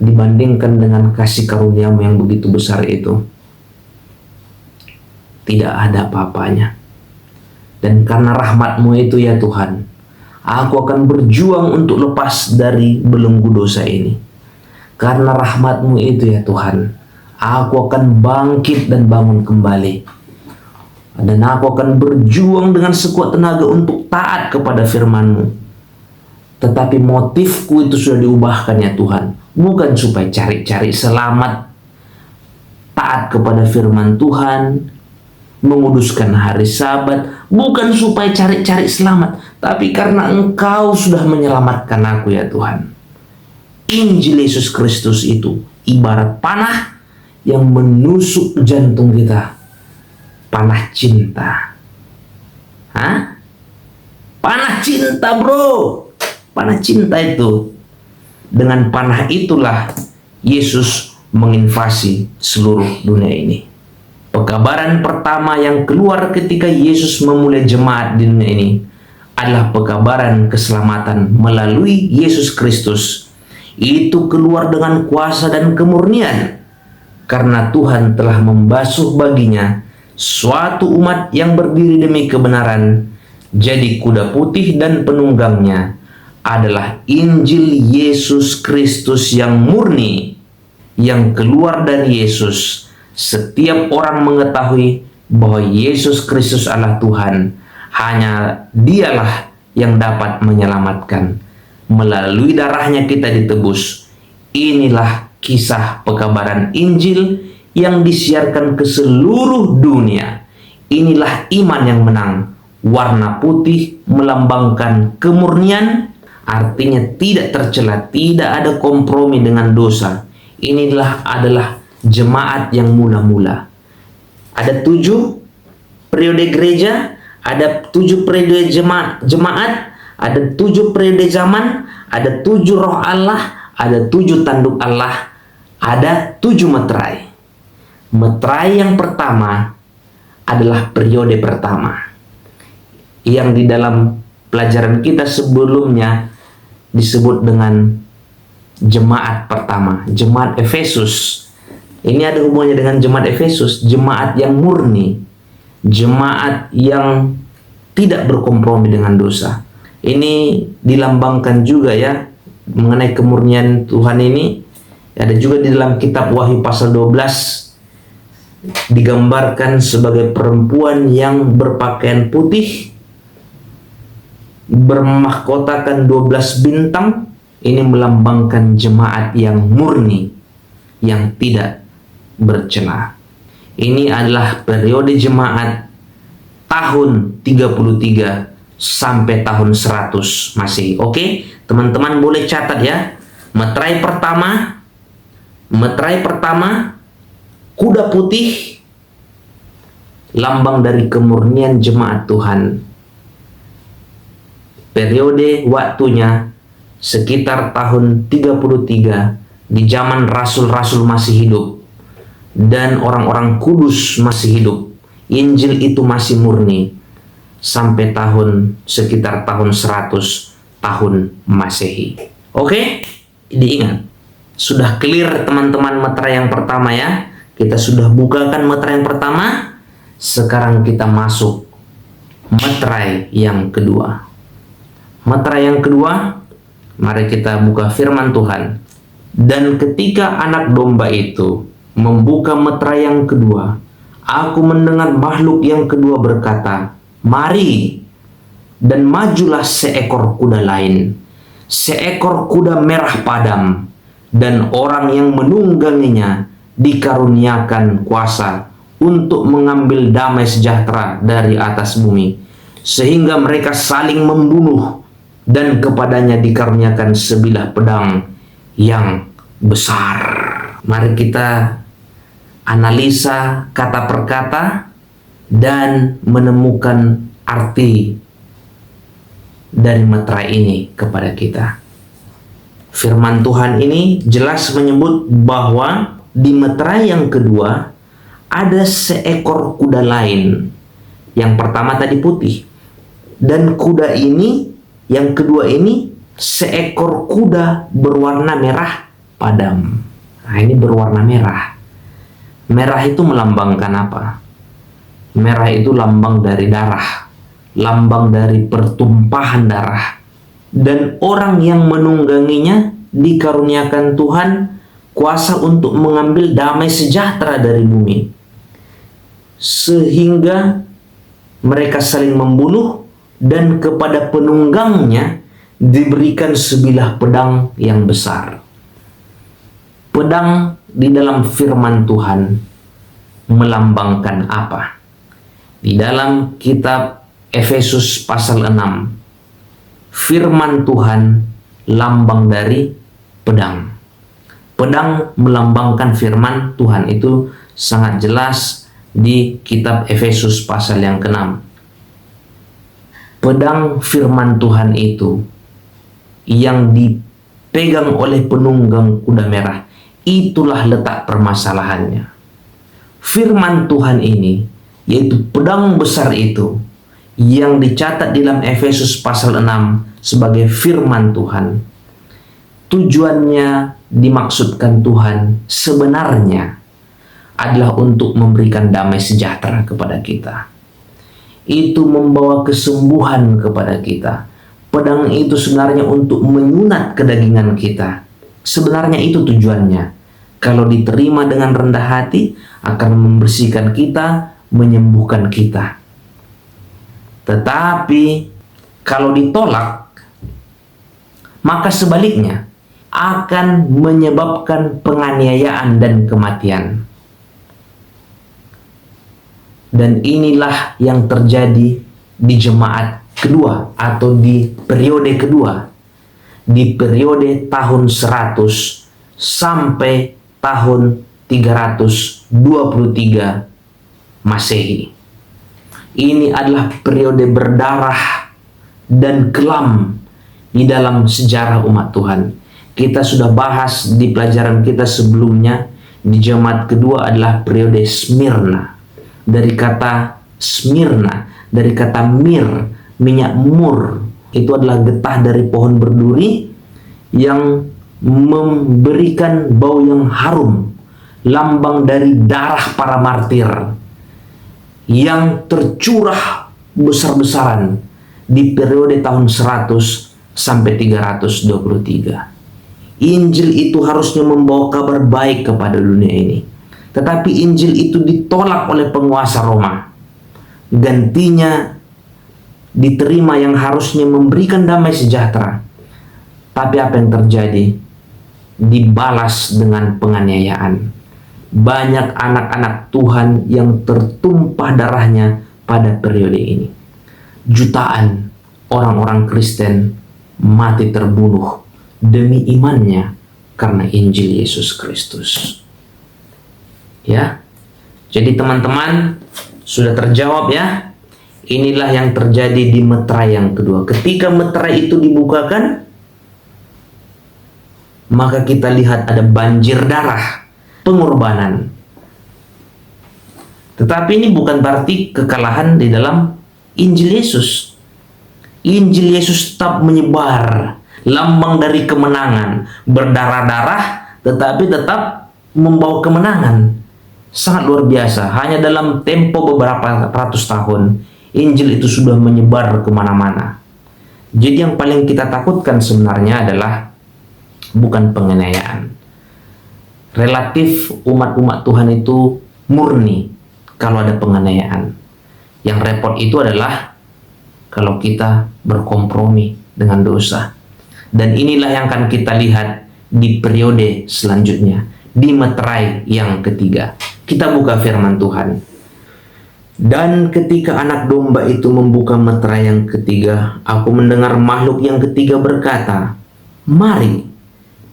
dibandingkan dengan kasih karuniamu yang begitu besar itu, tidak ada apa-apanya. Dan karena rahmat-Mu itu ya Tuhan, aku akan berjuang untuk lepas dari belenggu dosa ini. Karena rahmat-Mu itu ya Tuhan, aku akan bangkit dan bangun kembali. Dan aku akan berjuang dengan sekuat tenaga untuk taat kepada firman-Mu. Tetapi motifku itu sudah diubahkan ya Tuhan. Bukan supaya cari-cari selamat, taat kepada firman Tuhan, menguduskan hari Sabat, bukan supaya cari-cari selamat, tapi karena Engkau sudah menyelamatkan aku ya Tuhan. Injil Yesus Kristus itu ibarat panah yang menusuk jantung kita. Panah cinta. Hah? Panah cinta, bro. Panah cinta itu. Dengan panah itulah Yesus menginvasi seluruh dunia ini. Pekabaran pertama yang keluar ketika Yesus memulai jemaat di dunia ini adalah pekabaran keselamatan melalui Yesus Kristus. Itu keluar dengan kuasa dan kemurnian karena Tuhan telah membasuh baginya suatu umat yang berdiri demi kebenaran. Jadi kuda putih dan penunggangnya adalah Injil Yesus Kristus yang murni, yang keluar dari Yesus. Setiap orang mengetahui bahwa Yesus Kristus adalah Tuhan. Hanya Dialah yang dapat menyelamatkan. Melalui darahnya kita ditebus. Inilah kisah pekabaran Injil yang disiarkan ke seluruh dunia. Inilah iman yang menang. Warna putih melambangkan kemurnian, artinya tidak tercela, tidak ada kompromi dengan dosa. Inilah adalah jemaat yang mula-mula. Ada 7 periode gereja, ada 7 periode jemaat, ada 7 periode zaman, ada 7 roh Allah, ada 7 tanduk Allah, ada 7 meterai. Meterai yang pertama adalah periode pertama, yang di dalam pelajaran kita sebelumnya disebut dengan jemaat pertama, jemaat Efesus. Ini ada hubungannya dengan jemaat Efesus, jemaat yang murni, jemaat yang tidak berkompromi dengan dosa. Ini dilambangkan juga ya mengenai kemurnian Tuhan ini. Ada juga di dalam kitab Wahyu pasal 12 digambarkan sebagai perempuan yang berpakaian putih, bermahkotakan 12 bintang. Ini melambangkan jemaat yang murni, yang tidak bercela. Ini adalah periode jemaat tahun 33 sampai tahun 100 Masehi. Oke, teman-teman boleh catat ya. Meterai pertama kuda putih, lambang dari kemurnian jemaat Tuhan. Periode waktunya sekitar tahun 33, di zaman rasul-rasul masih hidup dan orang-orang kudus masih hidup. Injil itu masih murni sampai sekitar tahun 100 tahun Masehi. Oke, diingat. Sudah clear teman-teman meterai yang pertama ya. Kita sudah bukakan meterai yang pertama. Sekarang kita masuk meterai yang kedua. Meterai yang kedua, mari kita buka firman Tuhan. Dan ketika anak domba itu membuka meterai yang kedua, aku mendengar makhluk yang kedua berkata, "Mari." Dan majulah seekor kuda lain, seekor kuda merah padam, dan orang yang menungganginya dikaruniakan kuasa untuk mengambil damai sejahtera dari atas bumi, sehingga mereka saling membunuh, dan kepadanya dikaruniakan sebilah pedang yang besar. Mari kita analisa kata per kata dan menemukan arti dari meterai ini kepada kita. Firman Tuhan ini jelas menyebut bahwa di meterai yang kedua ada seekor kuda lain. Yang pertama tadi putih, dan kuda ini yang kedua ini seekor kuda berwarna merah padam. Nah, ini berwarna merah. Merah itu melambangkan apa? Merah itu lambang dari darah, lambang dari pertumpahan darah. Dan orang yang menungganginya dikaruniakan Tuhan kuasa untuk mengambil damai sejahtera dari bumi, sehingga mereka saling membunuh, dan kepada penunggangnya diberikan sebilah pedang yang besar. Pedang di dalam firman Tuhan melambangkan apa? Di dalam kitab Efesus pasal 6, firman Tuhan lambang dari pedang. Pedang melambangkan firman Tuhan, itu sangat jelas di kitab Efesus pasal yang ke-6. Pedang firman Tuhan itu yang dipegang oleh penunggang kuda merah, itulah letak permasalahannya. Firman Tuhan ini, yaitu pedang besar itu, yang dicatat dalam Efesus pasal 6 sebagai firman Tuhan, tujuannya dimaksudkan Tuhan sebenarnya adalah untuk memberikan damai sejahtera kepada kita. Itu membawa kesembuhan kepada kita. Pedang itu sebenarnya untuk menyunat kedagingan kita. Sebenarnya itu tujuannya. Kalau diterima dengan rendah hati, akan membersihkan kita, menyembuhkan kita. Tetapi kalau ditolak, maka sebaliknya akan menyebabkan penganiayaan dan kematian. Dan inilah yang terjadi di jemaat kedua atau di periode kedua, di periode tahun 100 sampai tahun 323 Masehi. Ini adalah periode berdarah dan kelam di dalam sejarah umat Tuhan. Kita sudah bahas di pelajaran kita sebelumnya, di jemaat kedua adalah periode Smyrna. Dari kata Smyrna, dari kata mir, minyak mur, itu adalah getah dari pohon berduri yang memberikan bau yang harum, lambang dari darah para martir yang tercurah besar-besaran di periode tahun 100 sampai 323. Injil itu harusnya membawa kabar baik kepada dunia ini. Tetapi Injil itu ditolak oleh penguasa Roma. Gantinya diterima yang harusnya memberikan damai sejahtera. Tapi apa yang terjadi? Dibalas dengan penganiayaan. Banyak anak-anak Tuhan yang tertumpah darahnya pada periode ini. Jutaan orang-orang Kristen mati terbunuh demi imannya karena Injil Yesus Kristus. Ya, jadi teman-teman sudah terjawab ya. Inilah yang terjadi di meterai yang kedua. Ketika meterai itu dibukakan, maka kita lihat ada banjir darah, pengorbanan. Tetapi ini bukan berarti kekalahan di dalam Injil Yesus. Injil Yesus tetap menyebar, lambang dari kemenangan, berdarah-darah tetapi tetap membawa kemenangan. Sangat luar biasa. Hanya dalam tempo beberapa ratus tahun, Injil itu sudah menyebar kemana-mana. Jadi yang paling kita takutkan sebenarnya adalah bukan penganiayaan. Relatif umat-umat Tuhan itu murni kalau ada penganiayaan. Yang repot itu adalah kalau kita berkompromi dengan dosa. Dan inilah yang akan kita lihat di periode selanjutnya, di meterai yang ketiga. Kita buka firman Tuhan. Dan ketika anak domba itu membuka meterai yang ketiga, aku mendengar makhluk yang ketiga berkata, "Mari."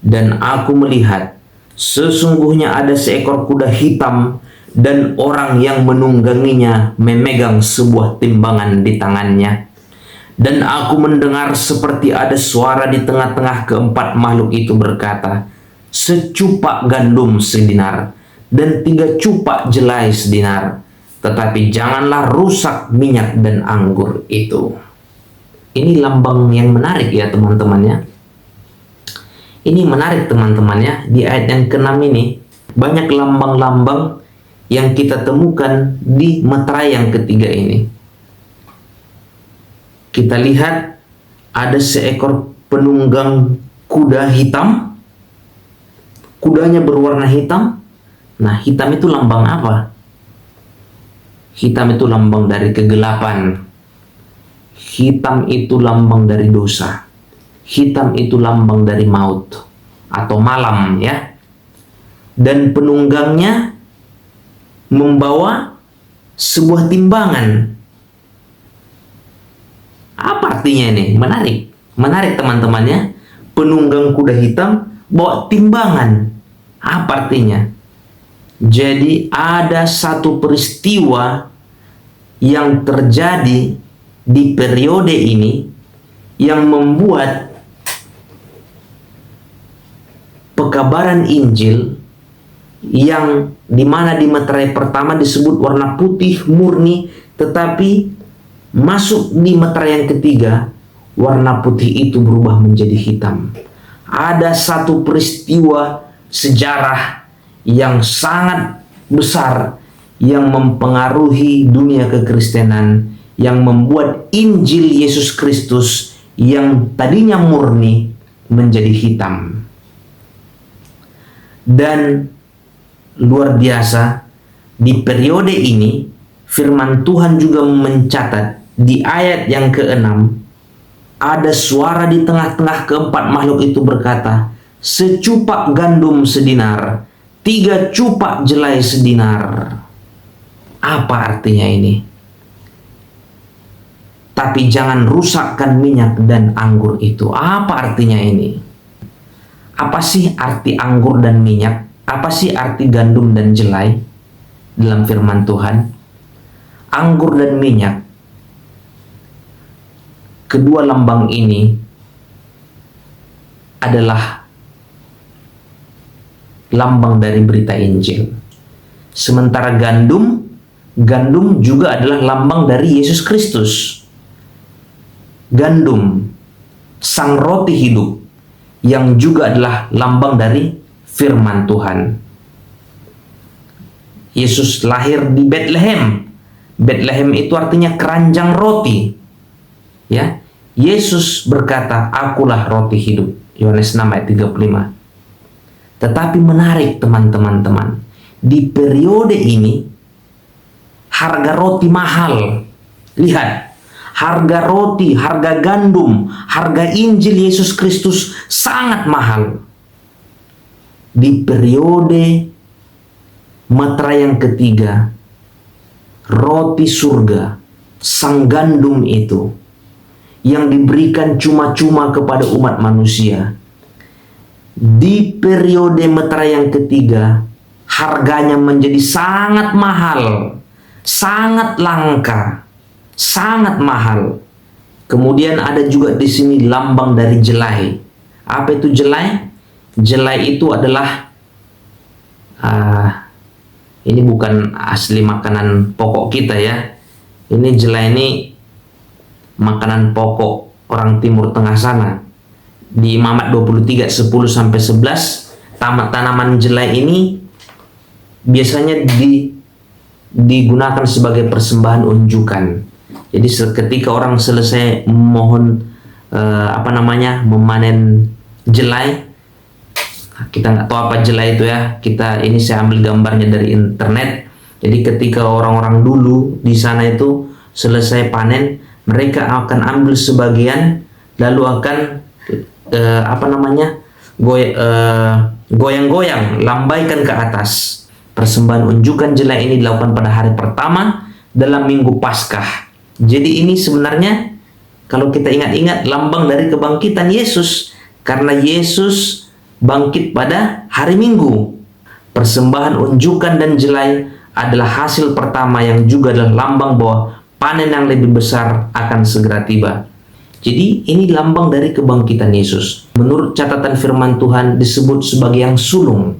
Dan aku melihat, sesungguhnya ada seekor kuda hitam, dan orang yang menungganginya memegang sebuah timbangan di tangannya. Dan aku mendengar seperti ada suara di tengah-tengah keempat makhluk itu berkata, "Secupak gandum sedinar, dan 3 cupak jelai sedinar, tetapi janganlah rusak minyak dan anggur itu." Ini lambang yang menarik ya teman-teman ya. Ini menarik teman-teman ya. Di ayat yang ke-6 ini banyak lambang-lambang yang kita temukan di meterai yang ketiga ini. kita lihat ada seekor penunggang kuda hitam. Kudanya berwarna hitam. Nah, hitam itu lambang apa? Hitam itu lambang dari kegelapan. Hitam itu lambang dari dosa. Hitam itu lambang dari maut atau malam, ya. Dan penunggangnya membawa sebuah timbangan. Apa artinya ini? Menarik. Menarik teman-teman ya. Penunggang kuda hitam bawa timbangan. Apa artinya? Jadi ada satu peristiwa yang terjadi di periode ini yang membuat pekabaran Injil yang dimana di meterai pertama disebut warna putih murni, tetapi masuk di meterai yang ketiga warna putih itu berubah menjadi hitam. Ada satu peristiwa sejarah yang sangat besar yang mempengaruhi dunia kekristenan, yang membuat Injil Yesus Kristus yang tadinya murni menjadi hitam. Dan luar biasa, di periode ini firman Tuhan juga mencatat di ayat yang ke-6 ada suara di tengah-tengah keempat makhluk itu berkata, secupak gandum sedinar, 3 cupak jelai sedinar. Apa artinya ini? Tapi jangan rusakkan minyak dan anggur itu. Apa artinya ini? Apa sih arti anggur dan minyak? Apa sih arti gandum dan jelai dalam firman Tuhan? Anggur dan minyak, kedua lambang ini adalah lambang dari berita Injil. Sementara gandum juga adalah lambang dari Yesus Kristus. Gandum, sang roti hidup, yang juga adalah lambang dari firman Tuhan. Yesus lahir di Bethlehem. Bethlehem itu artinya keranjang roti. Ya, Yesus berkata, "Akulah roti hidup." Yohanes 6 ayat 35. Tetapi menarik teman-teman, di periode ini harga roti mahal. Lihat, harga roti, harga gandum, harga Injil Yesus Kristus sangat mahal. Di periode meterai yang ketiga, roti surga, sang gandum itu, yang diberikan cuma-cuma kepada umat manusia, di periode meterai yang ketiga, harganya menjadi sangat mahal, sangat langka, sangat mahal. Kemudian ada juga di sini lambang dari jelai. Apa itu jelai? Jelai itu adalah ini bukan asli makanan pokok kita ya. Ini jelai ini makanan pokok orang Timur Tengah sana. Di Imamat 23 10-11, tanaman jelai ini biasanya digunakan sebagai persembahan unjukan. Jadi ketika orang selesai memohon memanen jelai, kita nggak tahu apa jelai itu ya. Saya ambil gambarnya dari internet. Jadi ketika orang-orang dulu di sana itu selesai panen, mereka akan ambil sebagian lalu akan goyang-goyang, lambaikan ke atas. Persembahan unjukan jelai ini dilakukan pada hari pertama dalam minggu Paskah. Jadi ini sebenarnya kalau kita ingat-ingat lambang dari kebangkitan Yesus, karena Yesus bangkit pada hari Minggu. Persembahan unjukan dan jelai adalah hasil pertama yang juga adalah lambang bahwa panen yang lebih besar akan segera tiba. Jadi ini lambang dari kebangkitan Yesus. Menurut catatan firman Tuhan disebut sebagai yang sulung.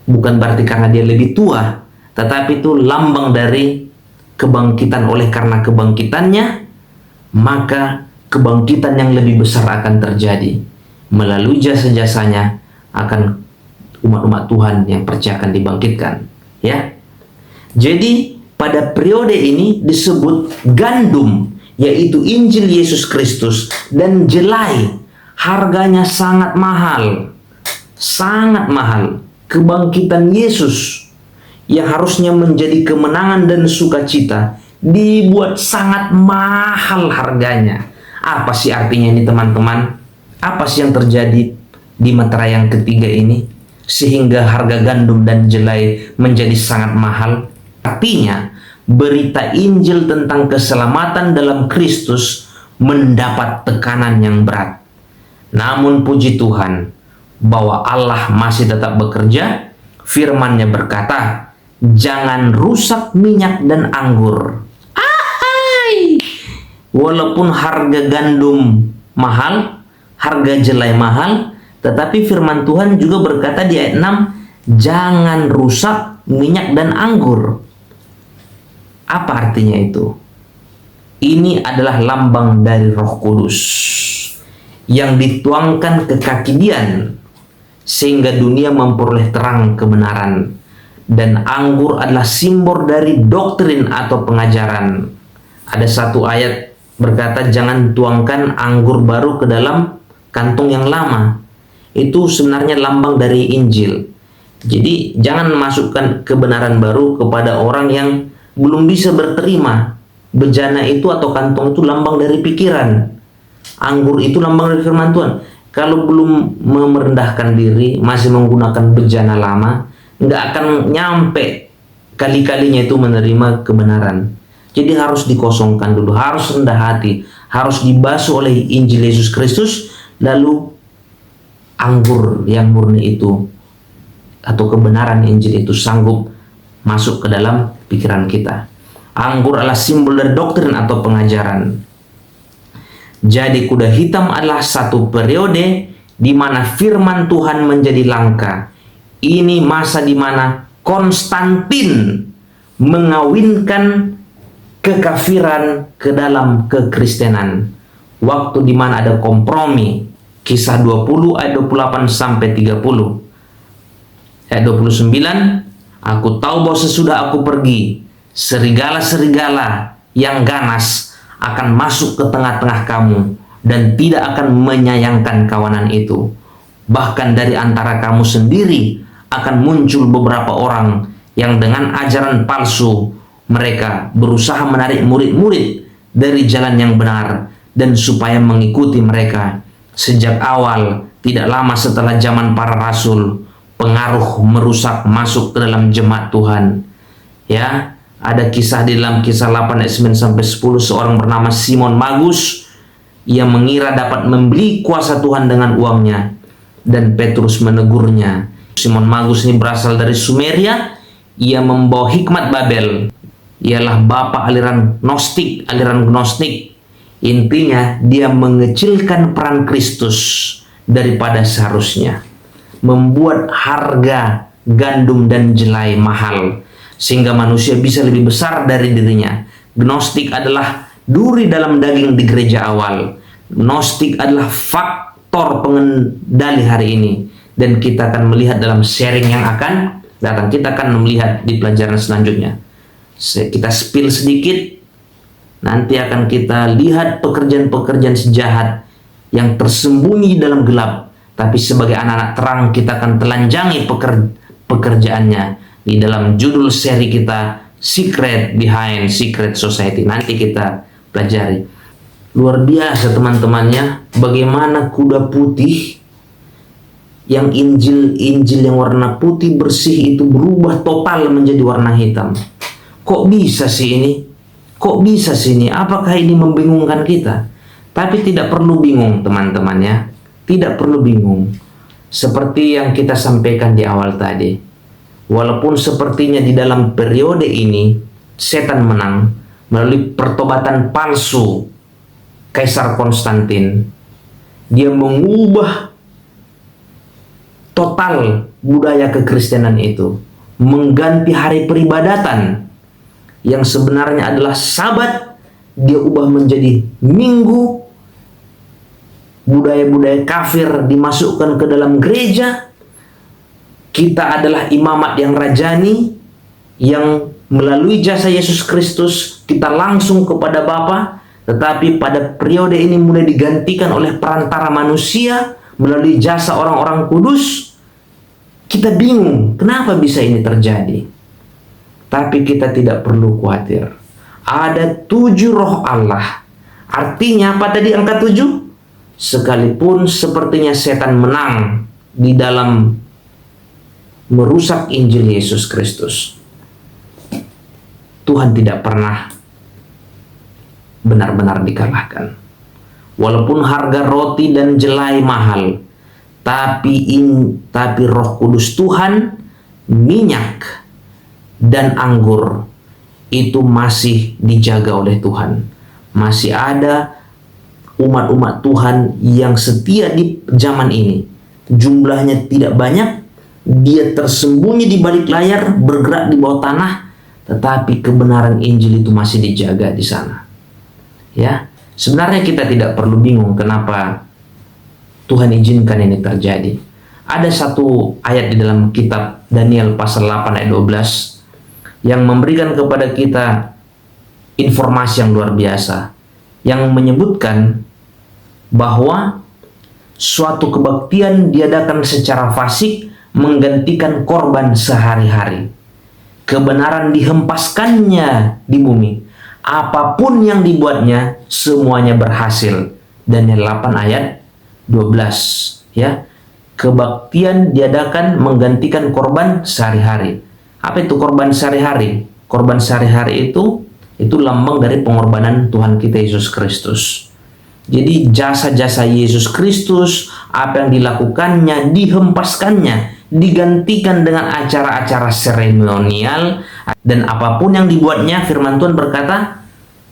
Bukan berarti karena dia lebih tua, tetapi itu lambang dari kebangkitan. Oleh karena kebangkitannya, maka kebangkitan yang lebih besar akan terjadi. Melalui jasa-jasanya akan umat-umat Tuhan yang percaya akan dibangkitkan. Ya. Jadi pada periode ini disebut gandum yaitu Injil Yesus Kristus dan jelai. Harganya sangat mahal. Sangat mahal. Kebangkitan Yesus yang harusnya menjadi kemenangan dan sukacita dibuat sangat mahal harganya. Apa sih artinya ini teman-teman? Apa sih yang terjadi di meterai yang ketiga ini sehingga harga gandum dan jelai menjadi sangat mahal? Artinya berita Injil tentang keselamatan dalam Kristus mendapat tekanan yang berat. Namun puji Tuhan bahwa Allah masih tetap bekerja. Firman-Nya berkata, jangan rusak minyak dan anggur. Walaupun harga gandum mahal, harga jelai mahal, tetapi firman Tuhan juga berkata di ayat 6, jangan rusak minyak dan anggur. Apa artinya itu? Ini adalah lambang dari Roh Kudus yang dituangkan ke kaki Dian sehingga dunia memperoleh terang kebenaran. Dan anggur adalah simbol dari doktrin atau pengajaran. Ada satu ayat berkata jangan tuangkan anggur baru ke dalam kantung yang lama. Itu sebenarnya lambang dari Injil. Jadi jangan masukkan kebenaran baru kepada orang yang belum bisa berterima. Bejana itu atau kantong itu lambang dari pikiran. Anggur itu lambang dari firman Tuhan. Kalau belum merendahkan diri, masih menggunakan bejana lama, nggak akan nyampe kali-kalinya itu menerima kebenaran. Jadi harus dikosongkan dulu, harus rendah hati, harus dibasuh oleh Injil Yesus Kristus, lalu anggur yang murni itu atau kebenaran Injil itu sanggup masuk ke dalam pikiran kita. Anggur adalah simbol dari doktrin atau pengajaran. Jadi kuda hitam adalah satu periode di mana firman Tuhan menjadi langka. Ini masa di mana Konstantin mengawinkan kekafiran ke dalam kekristenan. Waktu di mana ada kompromi. Kisah 20 ayat 28 sampai 30. Ayat 29, aku tahu bahwa sesudah aku pergi, serigala-serigala yang ganas akan masuk ke tengah-tengah kamu dan tidak akan menyayangkan kawanan itu. Bahkan dari antara kamu sendiri akan muncul beberapa orang yang dengan ajaran palsu mereka berusaha menarik murid-murid dari jalan yang benar dan supaya mengikuti mereka. Sejak awal, tidak lama setelah zaman para rasul, pengaruh merusak masuk ke dalam jemaat Tuhan. Ya, ada kisah di dalam Kisah 8 ayat 9 sampai 10, seorang bernama Simon Magus yang mengira dapat membeli kuasa Tuhan dengan uangnya, dan Petrus menegurnya. Simon Magus ini berasal dari Sumeria. Ia membawa hikmat Babel. Ialah bapak aliran Gnostik, aliran Gnostik. Intinya dia mengecilkan peran Kristus daripada seharusnya, membuat harga gandum dan jelai mahal sehingga manusia bisa lebih besar dari dirinya. Gnostik adalah duri dalam daging di gereja awal. Gnostik adalah faktor pengendali hari ini, dan kita akan melihat dalam sharing yang akan datang. Kita akan melihat di pelajaran selanjutnya. Kita spill sedikit, nanti akan kita lihat pekerjaan-pekerjaan sejahat yang tersembunyi dalam gelap, tapi sebagai anak-anak terang kita akan telanjangi pekerjaannya di dalam judul seri kita, Secret Behind Secret Society. Nanti kita pelajari. Luar biasa teman-temannya, bagaimana kuda putih yang Injil yang warna putih bersih itu berubah total menjadi warna hitam. Kok bisa sih ini? Kok bisa sih ini? Apakah ini membingungkan kita? Tapi tidak perlu bingung teman-teman ya. Tidak perlu bingung. Seperti yang kita sampaikan di awal tadi. Walaupun sepertinya di dalam periode ini setan menang melalui pertobatan palsu Kaisar Konstantin. Dia mengubah total budaya kekristenan itu. Mengganti hari peribadatan yang sebenarnya adalah Sabat, dia ubah menjadi Minggu. Budaya-budaya kafir dimasukkan ke dalam gereja. Kita adalah imamat yang rajani, yang melalui jasa Yesus Kristus kita langsung kepada Bapa, Tetapi pada periode ini mulai digantikan oleh perantara manusia melalui jasa orang-orang kudus. Kita bingung kenapa bisa ini terjadi. Tapi kita tidak perlu khawatir. Ada 7 roh Allah. Artinya apa tadi angka 7? Sekalipun sepertinya setan menang di dalam merusak Injil Yesus Kristus, Tuhan tidak pernah benar-benar dikalahkan. Walaupun harga roti dan jelai mahal, tapi Roh Kudus Tuhan, minyak dan anggur itu masih dijaga oleh Tuhan. Masih ada umat-umat Tuhan yang setia di zaman ini. Jumlahnya tidak banyak, dia tersembunyi di balik layar, bergerak di bawah tanah, tetapi kebenaran Injil itu masih dijaga di sana. Ya, sebenarnya kita tidak perlu bingung kenapa Tuhan izinkan ini terjadi. Ada satu ayat di dalam kitab Daniel pasal 8 ayat 12 yang memberikan kepada kita informasi yang luar biasa, yang menyebutkan bahwa suatu kebaktian diadakan secara fasik menggantikan korban sehari-hari. Kebenaran dihempaskannya di bumi. Apapun yang dibuatnya, semuanya berhasil. Daniel 8 ayat 12. Ya, kebaktian diadakan menggantikan korban sehari-hari. Apa itu korban sehari-hari? Korban sehari-hari itu lambang dari pengorbanan Tuhan kita Yesus Kristus. Jadi jasa-jasa Yesus Kristus, apa yang dilakukannya, dihempaskannya, digantikan dengan acara-acara seremonial, dan apapun yang dibuatnya, firman Tuhan berkata,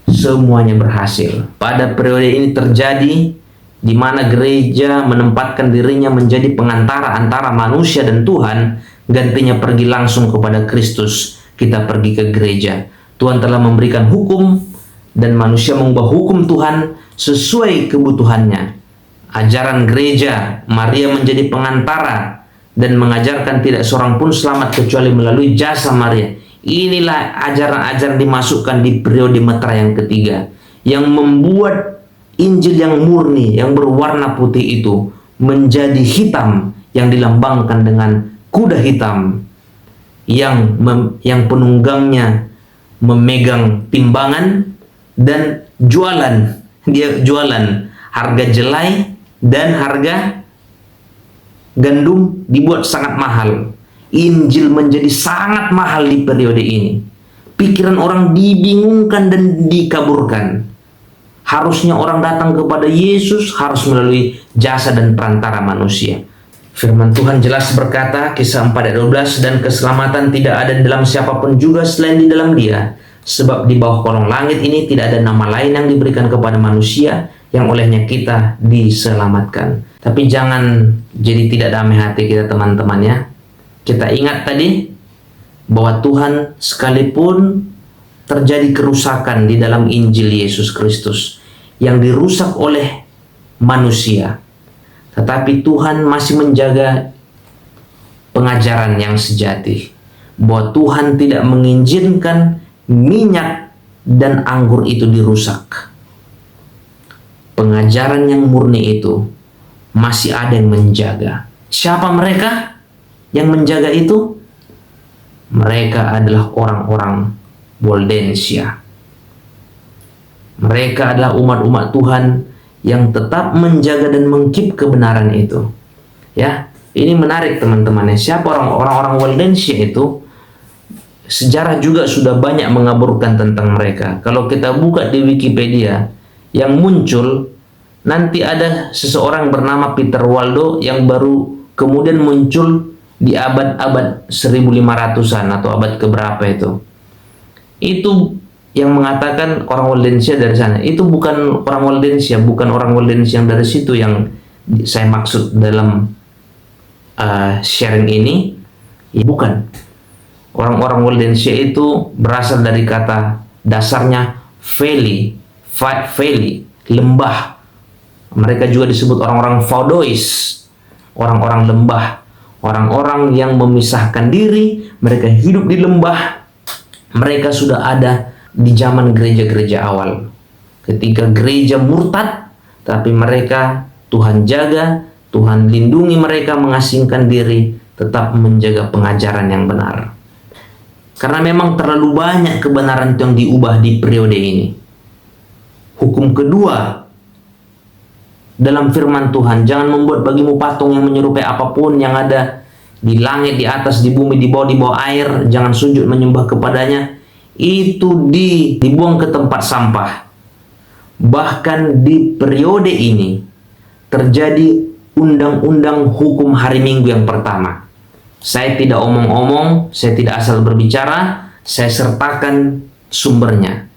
semuanya berhasil. Pada periode ini terjadi di mana gereja menempatkan dirinya menjadi pengantara antara manusia dan Tuhan, gantinya pergi langsung kepada Kristus, kita pergi ke gereja. Tuhan telah memberikan hukum dan manusia mengubah hukum Tuhan sesuai kebutuhannya. Ajaran gereja, Maria menjadi pengantara dan mengajarkan tidak seorang pun selamat kecuali melalui jasa Maria. Inilah ajaran-ajaran dimasukkan di periode Metra yang ketiga, yang membuat Injil yang murni, yang berwarna putih itu menjadi hitam, yang dilambangkan dengan kuda hitam yang penunggangnya memegang timbangan dan jualan. Dia jualan harga jelai dan harga gandum dibuat sangat mahal. Injil menjadi sangat mahal di periode ini. Pikiran orang dibingungkan dan dikaburkan. Harusnya orang datang kepada Yesus harus melalui jasa dan perantara manusia. Firman Tuhan jelas berkata, Kisah 4 ayat 12, dan keselamatan tidak ada dalam siapapun juga selain di dalam Dia. Sebab di bawah kolong langit ini tidak ada nama lain yang diberikan kepada manusia yang olehnya kita diselamatkan. Tapi jangan jadi tidak damai hati kita, teman-teman, ya. Kita ingat tadi bahwa Tuhan, sekalipun terjadi kerusakan di dalam Injil Yesus Kristus yang dirusak oleh manusia, tetapi Tuhan masih menjaga pengajaran yang sejati, bahwa Tuhan tidak mengizinkan minyak dan anggur itu dirusak. Pengajaran yang murni itu masih ada yang menjaga. Siapa mereka yang menjaga itu? Mereka adalah orang-orang Waldensia. Mereka adalah umat-umat Tuhan yang tetap menjaga dan mengkeep kebenaran itu. Ya, ini menarik, teman-teman. Siapa orang-orang Waldensia itu? Sejarah juga sudah banyak mengaburkan tentang mereka. Kalau kita buka di Wikipedia, yang muncul nanti ada seseorang bernama Peter Waldo yang baru kemudian muncul di abad-abad 1500-an atau abad keberapa itu. Itu yang mengatakan orang Waldensia dari sana. Itu bukan orang Waldensia, bukan orang Waldensia yang dari situ yang saya maksud dalam sharing ini. Ya, bukan. Orang-orang Waldensia itu berasal dari kata dasarnya valley, lembah. Mereka juga disebut orang-orang Vaudois, orang-orang lembah, orang-orang yang memisahkan diri. Mereka hidup di lembah. Mereka sudah ada di zaman gereja-gereja awal. ketika gereja murtad, tapi mereka Tuhan jaga, Tuhan lindungi mereka, mengasingkan diri, tetap menjaga pengajaran yang benar. Karena memang terlalu banyak kebenaran yang diubah di periode ini. Hukum kedua dalam firman Tuhan, jangan membuat bagimu patung yang menyerupai apapun yang ada di langit, di atas, di bumi, di bawah air. Jangan sujud menyembah kepadanya. Itu dibuang ke tempat sampah. Bahkan di periode ini terjadi undang-undang hukum hari Minggu yang pertama. Saya tidak omong-omong, saya tidak asal berbicara, saya sertakan sumbernya.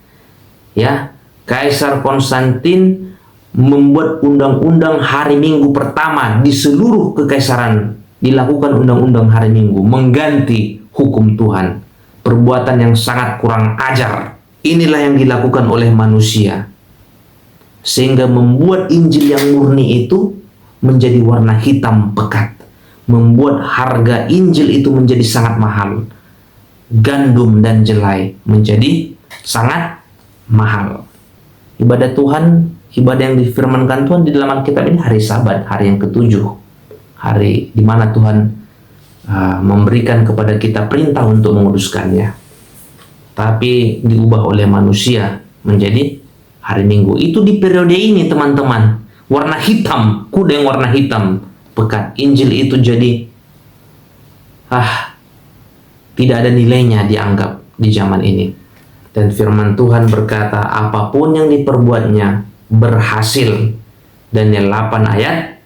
Ya, Kaisar Konstantin membuat undang-undang hari Minggu pertama di seluruh kekaisaran. Dilakukan undang-undang hari Minggu, mengganti hukum Tuhan. Perbuatan yang sangat kurang ajar. Inilah yang dilakukan oleh manusia, sehingga membuat Injil yang murni itu menjadi warna hitam pekat. Membuat harga Injil itu menjadi sangat mahal. Gandum dan jelai menjadi sangat mahal. Ibadah Tuhan, ibadah yang difirmankan Tuhan di dalam Alkitab ini hari Sabat, hari yang ketujuh. Hari di mana Tuhan memberikan kepada kita perintah untuk menguduskannya. Tapi diubah oleh manusia menjadi hari Minggu. Itu di periode ini, teman-teman. Warna hitam, kuda yang warna hitam pekat. Injil itu jadi tidak ada nilainya dianggap di zaman ini. Dan firman Tuhan berkata, apapun yang diperbuatnya berhasil. Daniel 8 ayat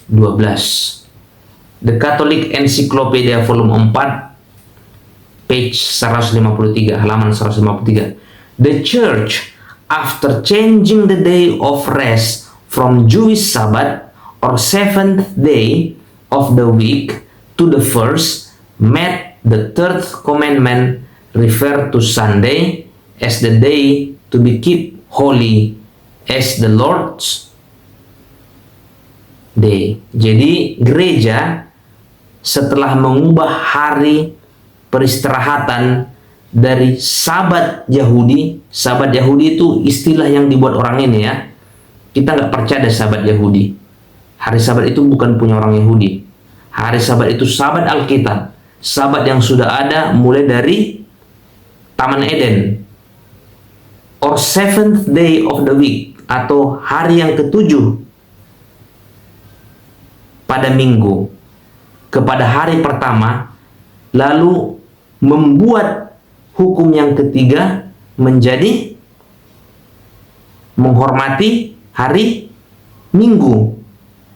12. The Catholic Encyclopedia volume 4 page 153, halaman 153. The Church, after changing the day of rest from Jewish Sabbath or seventh day of the week to the first, made the third commandment refer to Sunday as the day to be kept holy as the Lord's day. Jadi gereja setelah mengubah hari peristirahatan dari Sabat Yahudi. Sabat Yahudi itu istilah yang dibuat orang ini ya. Kita nggak percaya ada Sabat Yahudi. Hari Sabat itu bukan punya orang Yahudi. Hari Sabat itu Sabat Alkitab. Sabat yang sudah ada mulai dari Taman Eden. Or seventh day of the week, atau hari yang ketujuh pada minggu, kepada hari pertama, lalu membuat hukum yang ketiga menjadi menghormati hari Minggu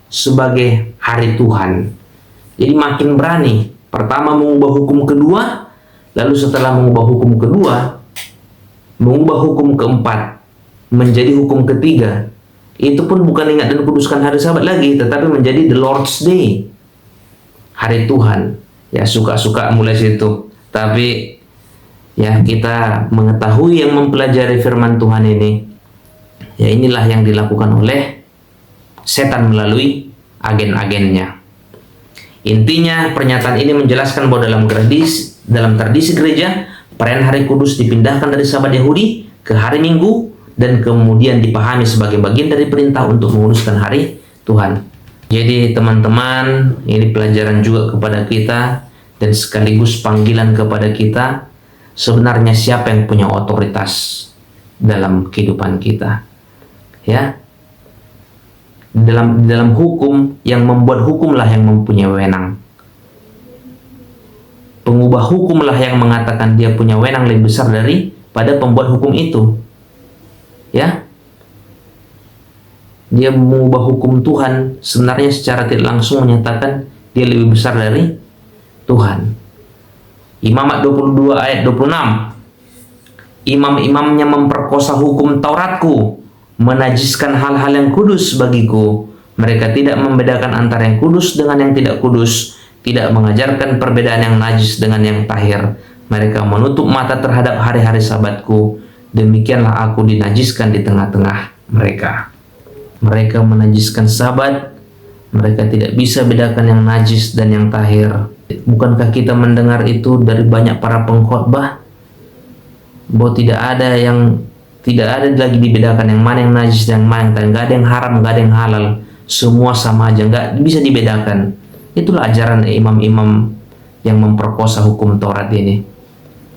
sebagai hari Tuhan. Jadi makin berani. Pertama mengubah hukum kedua, lalu setelah mengubah hukum kedua, mengubah hukum keempat menjadi hukum ketiga. Itu pun bukan ingat dan kuduskan hari Sabat lagi, tetapi menjadi the Lord's Day, hari Tuhan. Ya, suka-suka mulai situ. Tapi ya, kita mengetahui yang mempelajari firman Tuhan ini, ya inilah yang dilakukan oleh setan melalui agen-agennya. Intinya pernyataan ini menjelaskan bahwa dalam tradisi gereja, perayaan hari kudus dipindahkan dari Sabat Yahudi ke hari Minggu dan kemudian dipahami sebagai bagian dari perintah untuk menguduskan hari Tuhan. Jadi teman-teman, ini pelajaran juga kepada kita dan sekaligus panggilan kepada kita. Sebenarnya siapa yang punya otoritas dalam kehidupan kita? Ya, dalam hukum, yang membuat hukumlah yang mempunyai wewenang. Pengubah hukumlah yang mengatakan dia punya wewenang lebih besar daripada pembuat hukum itu. Ya, dia mengubah hukum Tuhan, sebenarnya secara tidak langsung menyatakan dia lebih besar dari Tuhan. Imamat 22 ayat 26. Imam-imamnya memperkosa hukum Tauratku, menajiskan hal-hal yang kudus bagiku. Mereka tidak membedakan antara yang kudus dengan yang tidak kudus, tidak mengajarkan perbedaan yang najis dengan yang tahir. Mereka menutup mata terhadap hari-hari Sabatku. Demikianlah aku dinajiskan di tengah-tengah mereka. Mereka menajiskan Sabat. Mereka tidak bisa bedakan yang najis dan yang tahir. Bukankah kita mendengar itu dari banyak para pengkhotbah, bahwa tidak ada yang Tidak ada lagi dibedakan yang mana yang najis dan yang mana yang tak. Nggak ada yang haram, nggak ada yang halal. Semua sama aja, nggak bisa dibedakan. Itulah ajaran imam-imam yang memperkosa hukum Taurat ini.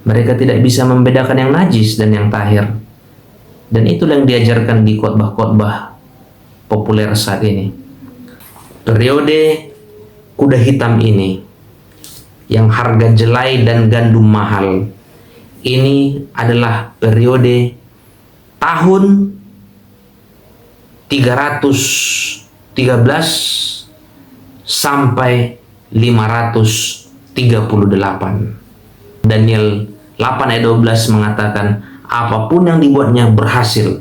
Mereka tidak bisa membedakan yang najis dan yang tahir. Dan itulah yang diajarkan di khotbah-khotbah populer saat ini. Periode kuda hitam ini, yang harga jelai dan gandum mahal, ini adalah periode tahun 313 sampai 538. Daniel 8 ayat 12 mengatakan, apapun yang dibuatnya berhasil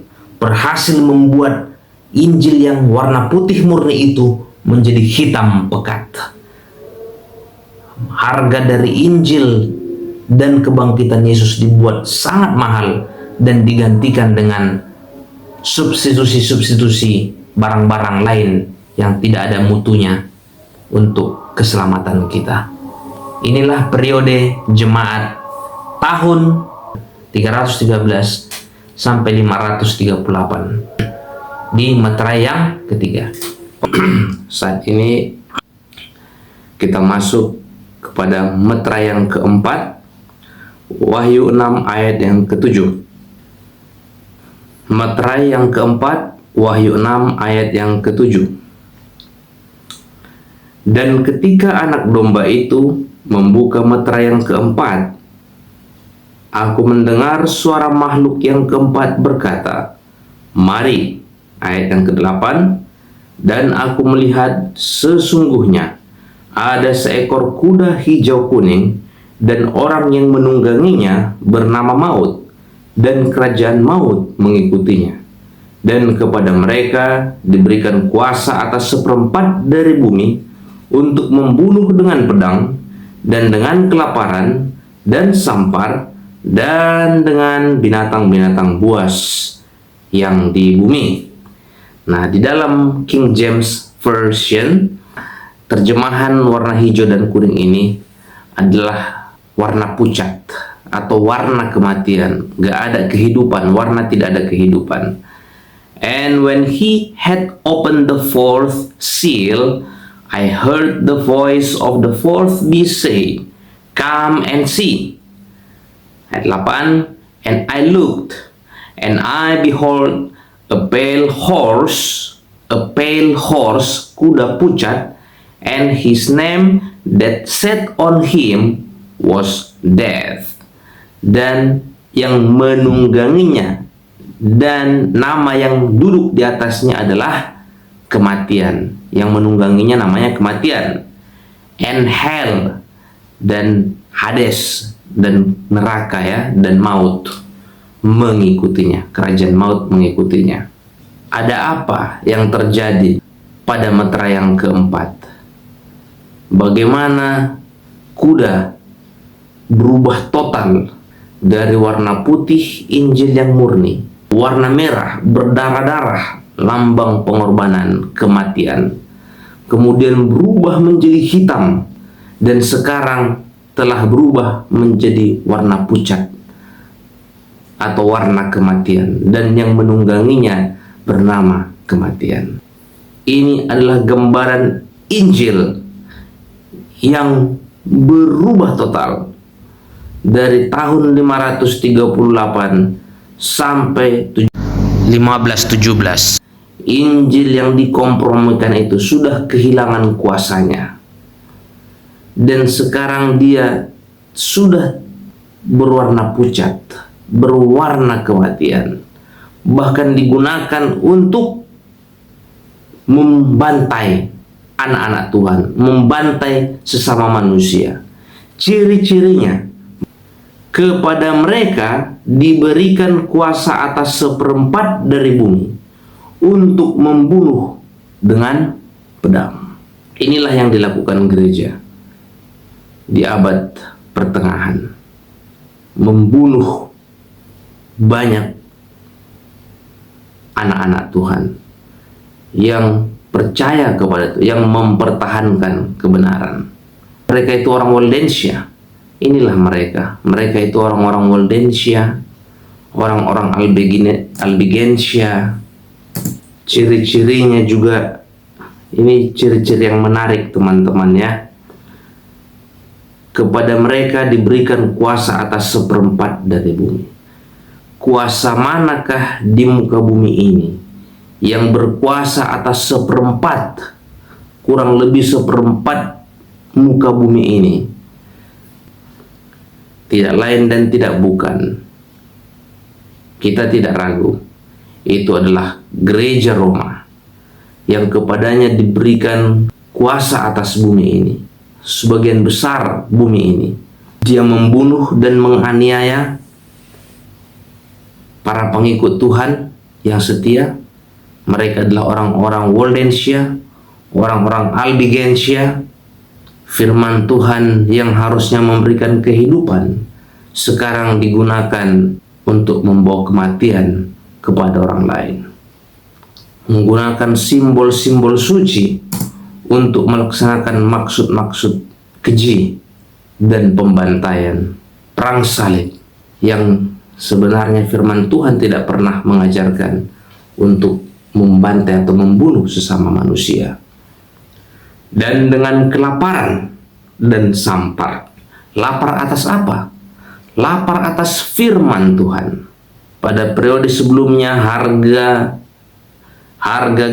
membuat Injil yang warna putih murni itu menjadi hitam pekat. Harga dari Injil dan kebangkitan Yesus dibuat sangat mahal dan digantikan dengan substitusi barang-barang lain yang tidak ada mutunya untuk keselamatan kita. Inilah periode jemaat tahun 313 sampai 538 di meterai yang ketiga. Saat ini kita masuk kepada meterai yang keempat, Wahyu 6 ayat yang ketujuh. Meterai yang keempat, Wahyu 6 ayat yang ketujuh. Dan ketika anak domba itu membuka meterai yang keempat, aku mendengar suara makhluk yang keempat berkata, "Mari." Ayat yang ke-8, dan aku melihat sesungguhnya ada seekor kuda hijau kuning, dan orang yang menungganginya bernama Maut, dan kerajaan maut mengikutinya. Dan kepada mereka diberikan kuasa atas seperempat dari bumi untuk membunuh dengan pedang, dan dengan kelaparan, dan sampar, dan dengan binatang-binatang buas yang di bumi. Nah, di dalam King James Version, terjemahan warna hijau dan kuning ini adalah warna pucat atau warna kematian. Gak ada kehidupan, warna tidak ada kehidupan. And when he had opened the fourth seal, I heard the voice of the fourth beast say, "Come and see." Ayat 8, and I looked, and I behold a pale horse, kuda pucat, and his name that sat on him was Death, dan yang menungganginya dan nama yang duduk di atasnya adalah kematian. Yang menungganginya namanya kematian. And hell, dan Hades, dan neraka ya, dan maut mengikutinya. Kerajaan maut mengikutinya. Ada apa yang terjadi pada meterai yang keempat? Bagaimana kuda berubah total dari warna putih Injil yang murni, warna merah berdarah-darah, lambang pengorbanan, kematian, kemudian berubah menjadi hitam, dan sekarang telah berubah menjadi warna pucat atau warna kematian, dan yang menungganginya bernama kematian. Ini adalah gambaran Injil yang berubah total dari tahun 538 sampai 1517. Injil yang dikompromikan itu sudah kehilangan kuasanya, dan sekarang dia sudah berwarna pucat, berwarna kematian, bahkan digunakan untuk membantai anak-anak Tuhan, membantai sesama manusia. Ciri-cirinya, kepada mereka diberikan kuasa atas seperempat dari bumi untuk membunuh dengan pedang. Inilah yang dilakukan gereja di abad pertengahan, membunuh banyak anak-anak Tuhan yang percaya kepada Tuhan, yang mempertahankan kebenaran. Mereka itu orang Waldensia. Inilah mereka. Mereka itu orang-orang Waldensia, orang-orang Albigensia. Ciri-cirinya juga, ini ciri-ciri yang menarik teman-teman ya. Kepada mereka diberikan kuasa atas seperempat dari bumi. Kuasa manakah di muka bumi ini yang berkuasa atas seperempat, kurang lebih seperempat muka bumi ini? Tidak lain dan tidak bukan, kita tidak ragu, itu adalah gereja Roma yang kepadanya diberikan kuasa atas bumi ini. Sebagian besar bumi ini dia membunuh dan menganiaya para pengikut Tuhan yang setia. Mereka adalah orang-orang Waldensia, orang-orang Albigensia. Firman Tuhan yang harusnya memberikan kehidupan sekarang digunakan untuk membawa kematian kepada orang lain, menggunakan simbol-simbol suci untuk melaksanakan maksud-maksud keji dan pembantaian. Perang salib yang sebenarnya firman Tuhan tidak pernah mengajarkan untuk membantai atau membunuh sesama manusia. Dan dengan kelaparan dan sampar. Lapar atas apa? Lapar atas firman Tuhan. Pada periode sebelumnya harga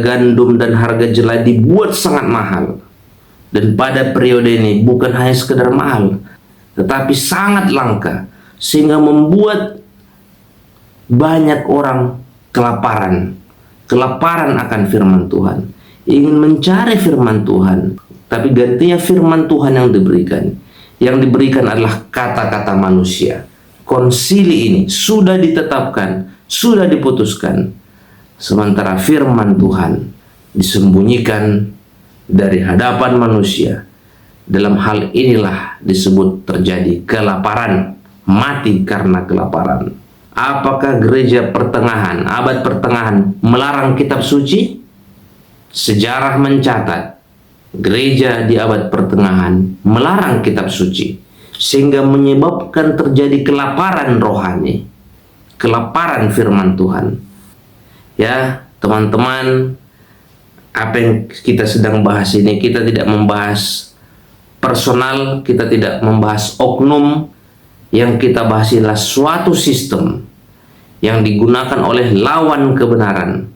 gandum dan harga jelai dibuat sangat mahal. Dan pada periode ini bukan hanya sekedar mahal, tetapi sangat langka, sehingga membuat banyak orang kelaparan akan firman Tuhan, ingin mencari firman Tuhan, tapi gantinya firman Tuhan yang diberikan adalah kata-kata manusia. Konsili ini sudah ditetapkan, sudah diputuskan, sementara firman Tuhan disembunyikan dari hadapan manusia. Dalam hal inilah disebut terjadi kelaparan, mati karena kelaparan. Apakah gereja pertengahan, abad pertengahan melarang kitab suci? Sejarah mencatat gereja di abad pertengahan melarang kitab suci, sehingga menyebabkan terjadi kelaparan rohani, kelaparan firman Tuhan. Ya, teman-teman, apa yang kita sedang bahas ini, kita tidak membahas personal, kita tidak membahas oknum. Yang kita bahas adalah suatu sistem yang digunakan oleh lawan kebenaran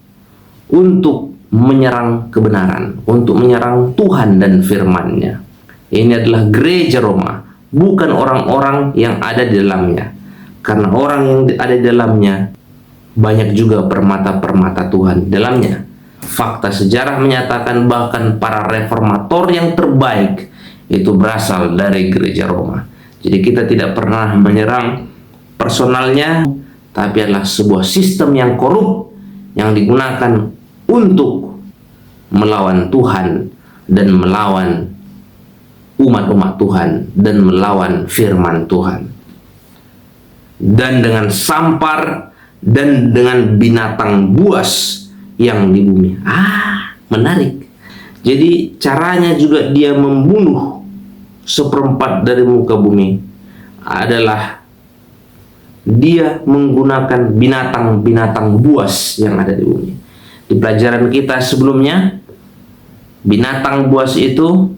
untuk menyerang kebenaran, untuk menyerang Tuhan dan firman-Nya. Ini adalah gereja Roma, bukan orang-orang yang ada di dalamnya. Karena orang yang ada di dalamnya banyak juga permata-permata Tuhan di dalamnya. Fakta sejarah menyatakan bahkan para reformator yang terbaik itu berasal dari gereja Roma. Jadi kita tidak pernah menyerang personalnya, tapi adalah sebuah sistem yang korup yang digunakan untuk melawan Tuhan dan melawan umat-umat Tuhan dan melawan firman Tuhan. Dan dengan sampar dan dengan binatang buas yang di bumi. Menarik. Jadi caranya juga dia membunuh seperempat dari muka bumi adalah dia menggunakan binatang-binatang buas yang ada di bumi. Di pelajaran kita sebelumnya, binatang buas itu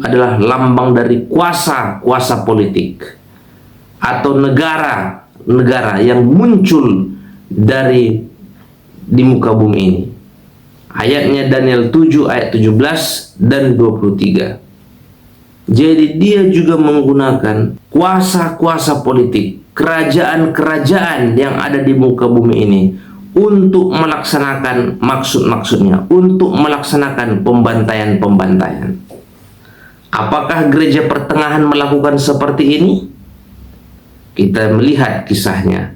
adalah lambang dari kuasa politik atau negara yang muncul di muka bumi ini. Ayatnya Daniel 7 ayat 17 dan 23. Jadi dia juga menggunakan kuasa-kuasa politik, kerajaan-kerajaan yang ada di muka bumi ini untuk melaksanakan maksud-maksudnya, untuk melaksanakan pembantaian-pembantaian. Apakah gereja pertengahan melakukan seperti ini? Kita melihat kisahnya.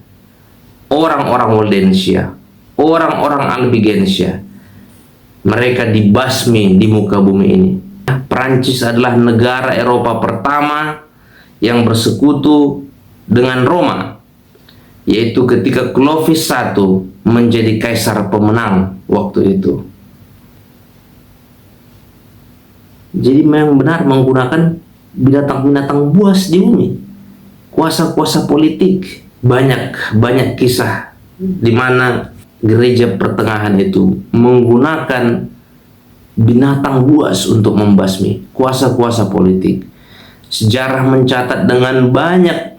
Orang-orang Waldensia, orang-orang Albigensia, mereka dibasmi di muka bumi ini. Prancis adalah negara Eropa pertama yang bersekutu dengan Roma, yaitu ketika Clovis I menjadi kaisar pemenang waktu itu. Jadi memang benar menggunakan binatang-binatang buas di bumi, kuasa-kuasa politik banyak kisah di mana gereja pertengahan itu menggunakan binatang buas untuk membasmi kuasa-kuasa politik. Sejarah mencatat dengan banyak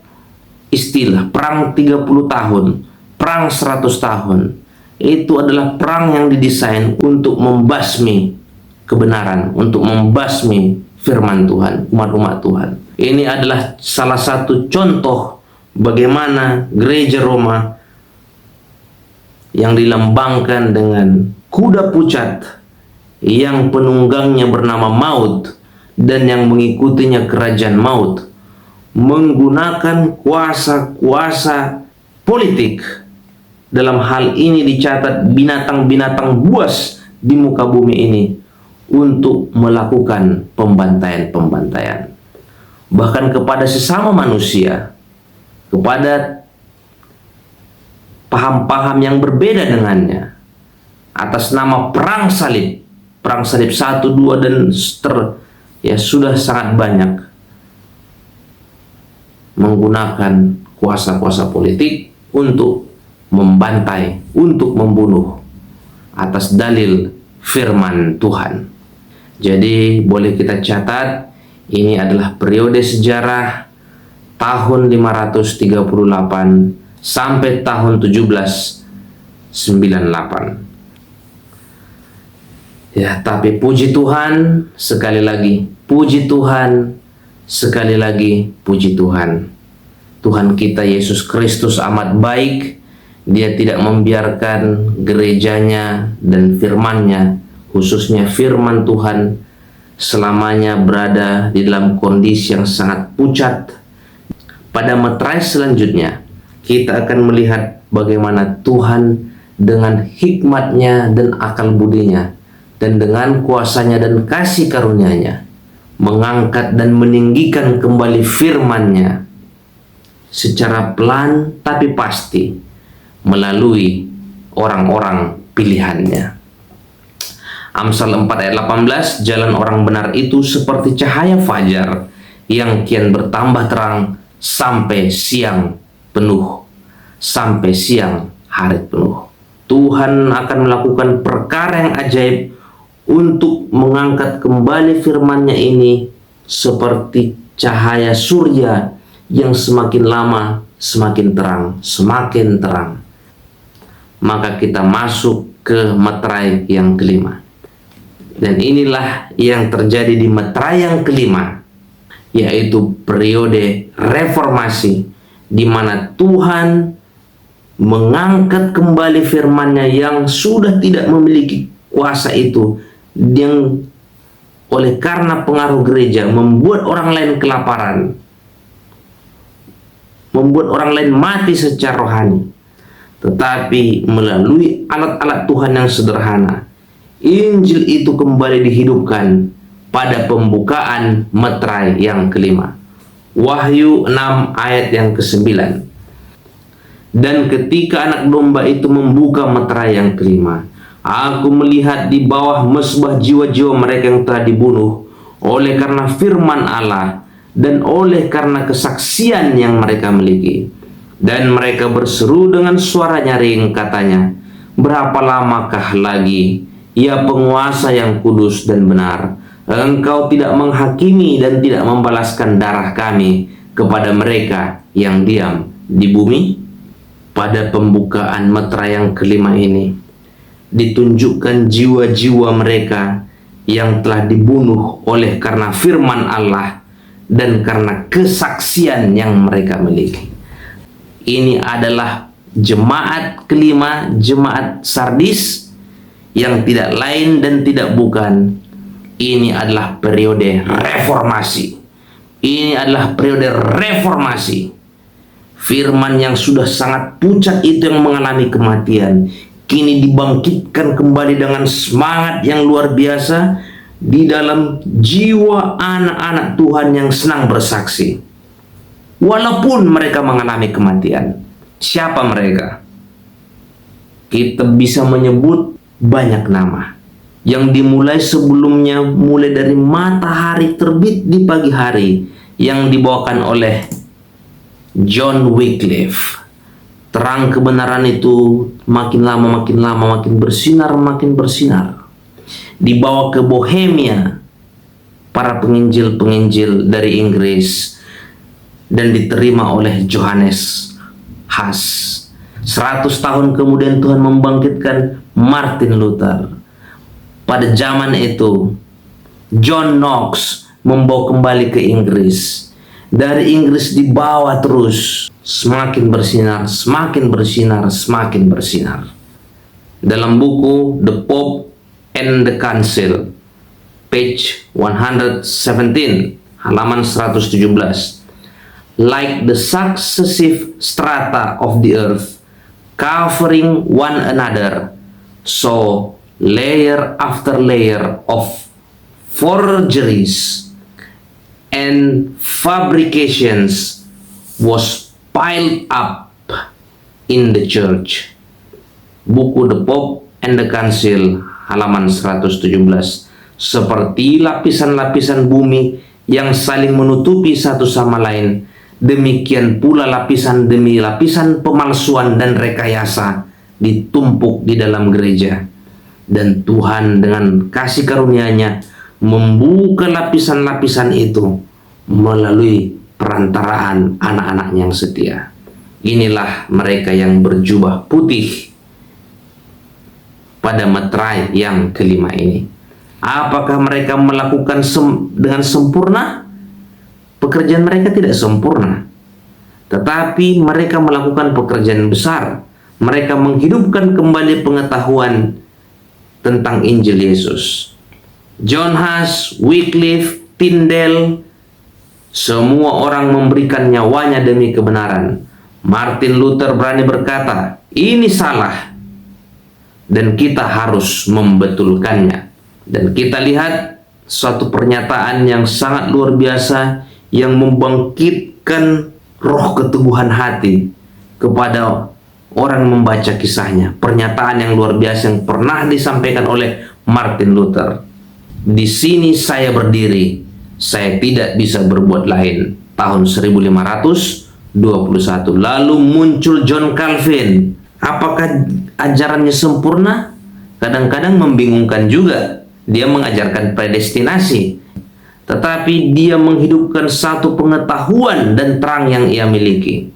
istilah perang 30 tahun, perang 100 tahun. Itu adalah perang yang didesain untuk membasmi kebenaran, untuk membasmi firman Tuhan, umat-umat Tuhan. Ini adalah salah satu contoh bagaimana gereja Roma yang dilambangkan dengan kuda pucat yang penunggangnya bernama maut dan yang mengikutinya kerajaan maut, menggunakan kuasa-kuasa politik. Dalam hal ini dicatat binatang-binatang buas di muka bumi ini untuk melakukan pembantaian-pembantaian. Bahkan kepada sesama manusia, kepada paham-paham yang berbeda dengannya, atas nama perang salib 1, 2 dan sudah sangat banyak, menggunakan kuasa-kuasa politik untuk membantai, untuk membunuh atas dalil firman Tuhan. Jadi boleh kita catat, ini adalah periode sejarah tahun 538 sampai tahun 1798. Ya, tapi puji Tuhan, sekali lagi, puji Tuhan, sekali lagi, puji Tuhan. Tuhan kita Yesus Kristus amat baik. Dia tidak membiarkan gerejanya dan firman-Nya, khususnya firman Tuhan, selamanya berada di dalam kondisi yang sangat pucat. Pada meterai selanjutnya, kita akan melihat bagaimana Tuhan dengan hikmat-Nya dan akal budinya, dan dengan kuasanya dan kasih karunia-Nya, mengangkat dan meninggikan kembali firman-Nya secara pelan tapi pasti melalui orang-orang pilihannya. Amsal 4 ayat 18, jalan orang benar itu seperti cahaya fajar yang kian bertambah terang sampai siang penuh, sampai siang hari penuh. Tuhan akan melakukan perkara yang ajaib untuk mengangkat kembali firman-Nya ini seperti cahaya surya yang semakin lama semakin terang, semakin terang. Maka kita masuk ke meterai yang kelima. Dan inilah yang terjadi di meterai yang kelima, yaitu periode reformasi, di mana Tuhan mengangkat kembali firman-Nya yang sudah tidak memiliki kuasa itu, yang oleh karena pengaruh gereja membuat orang lain kelaparan, membuat orang lain mati secara rohani. Tetapi melalui alat-alat Tuhan yang sederhana, Injil itu kembali dihidupkan pada pembukaan meterai yang kelima. Wahyu 6 ayat yang ke-9. Dan ketika anak domba itu membuka meterai yang kelima, aku melihat di bawah mesbah jiwa-jiwa mereka yang telah dibunuh oleh karena firman Allah dan oleh karena kesaksian yang mereka miliki. Dan mereka berseru dengan suara nyaring, katanya, berapa lamakah lagi, ya penguasa yang kudus dan benar, engkau tidak menghakimi dan tidak membalaskan darah kami kepada mereka yang diam di bumi? Pada pembukaan meterai yang kelima ini ditunjukkan jiwa-jiwa mereka yang telah dibunuh oleh karena firman Allah dan karena kesaksian yang mereka miliki. Ini adalah jemaat kelima, jemaat Sardis, yang tidak lain dan tidak bukan. Ini adalah periode reformasi. Ini adalah periode reformasi. Firman yang sudah sangat pucat itu yang mengalami kematian, kini dibangkitkan kembali dengan semangat yang luar biasa di dalam jiwa anak-anak Tuhan yang senang bersaksi. Walaupun mereka mengalami kematian. Siapa mereka? Kita bisa menyebut banyak nama yang dimulai sebelumnya, mulai dari matahari terbit di pagi hari yang dibawakan oleh John Wycliffe, terang kebenaran itu makin lama makin bersinar. Dibawa ke Bohemia para penginjil-penginjil dari Inggris dan diterima oleh Johannes Huss. 100 tahun kemudian Tuhan membangkitkan Martin Luther. Pada zaman itu John Knox membawa kembali ke Inggris. Dari Inggris dibawa terus, semakin bersinar. Dalam buku The Pope and the Council, page 117, halaman 117. Like the successive strata of the earth, covering one another, so layer after layer of forgeries and fabrications was piled up in the church. Buku The Pope and the Council, halaman 117. Seperti lapisan-lapisan bumi yang saling menutupi satu sama lain, demikian pula lapisan demi lapisan pemalsuan dan rekayasa ditumpuk di dalam gereja. Dan Tuhan dengan kasih karunia-Nya membuka lapisan-lapisan itu melalui perantaraan anak-anaknya yang setia. Inilah mereka yang berjubah putih pada meterai yang kelima ini. Apakah mereka melakukan dengan sempurna? Pekerjaan mereka tidak sempurna, tetapi mereka melakukan pekerjaan besar. Mereka menghidupkan kembali pengetahuan tentang Injil Yesus. John Huss, Wycliffe, Tyndale, semua orang memberikan nyawanya demi kebenaran. Martin Luther berani berkata, ini salah, dan kita harus membetulkannya. Dan kita lihat suatu pernyataan yang sangat luar biasa yang membangkitkan roh keteguhan hati kepada orang membaca kisahnya. Pernyataan yang luar biasa yang pernah disampaikan oleh Martin Luther. Di sini saya berdiri, saya tidak bisa berbuat lain. Tahun 1521. Lalu muncul John Calvin. Apakah ajarannya sempurna? Kadang-kadang membingungkan juga. Dia mengajarkan predestinasi, tetapi dia menghidupkan satu pengetahuan dan terang yang ia miliki.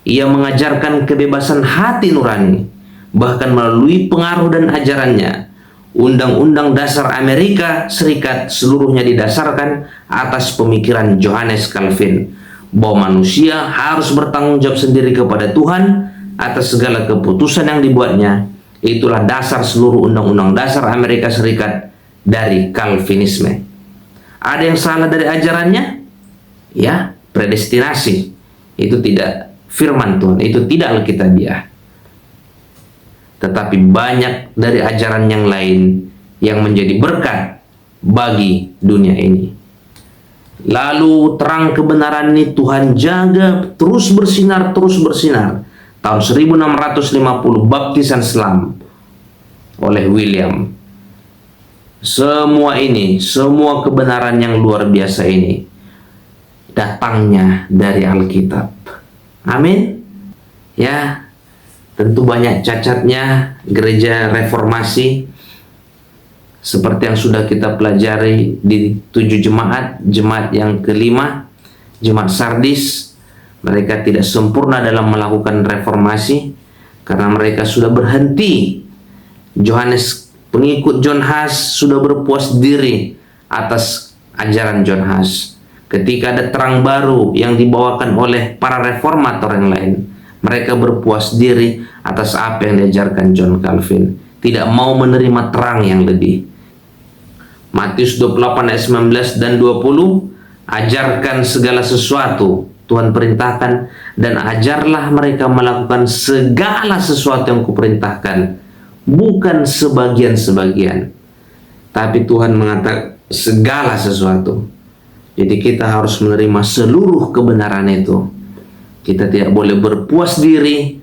Ia mengajarkan kebebasan hati nurani, bahkan melalui pengaruh dan ajarannya. Undang-undang dasar Amerika Serikat seluruhnya didasarkan atas pemikiran Johannes Calvin bahwa manusia harus bertanggung jawab sendiri kepada Tuhan atas segala keputusan yang dibuatnya. Itulah dasar seluruh undang-undang dasar Amerika Serikat dari Calvinisme. Ada yang salah dari ajarannya? Ya, predestinasi. Itu tidak firman Tuhan, itu tidak Alkitabiah. Tetapi banyak dari ajaran yang lain yang menjadi berkat bagi dunia ini. Lalu terang kebenaran ini Tuhan jaga terus bersinar. Tahun 1650 baptisan Islam oleh William. Semua kebenaran yang luar biasa ini datangnya dari Alkitab. Amin. Ya, tentu banyak cacatnya gereja reformasi seperti yang sudah kita pelajari di 7 jemaat. Jemaat yang kelima, Jemaat Sardis, mereka tidak sempurna dalam melakukan reformasi karena mereka sudah berhenti. Pengikut John Huss sudah berpuas diri atas ajaran John Huss. Ketika ada terang baru yang dibawakan oleh para reformator yang lain, mereka berpuas diri atas apa yang diajarkan John Calvin, tidak mau menerima terang yang lebih. Matius 28 ayat 19 dan 20, ajarkan segala sesuatu, Tuhan perintahkan, dan ajarlah mereka melakukan segala sesuatu yang kuperintahkan, bukan sebagian-sebagian, tapi Tuhan mengatakan segala sesuatu. Jadi kita harus menerima seluruh kebenaran itu. Kita tidak boleh berpuas diri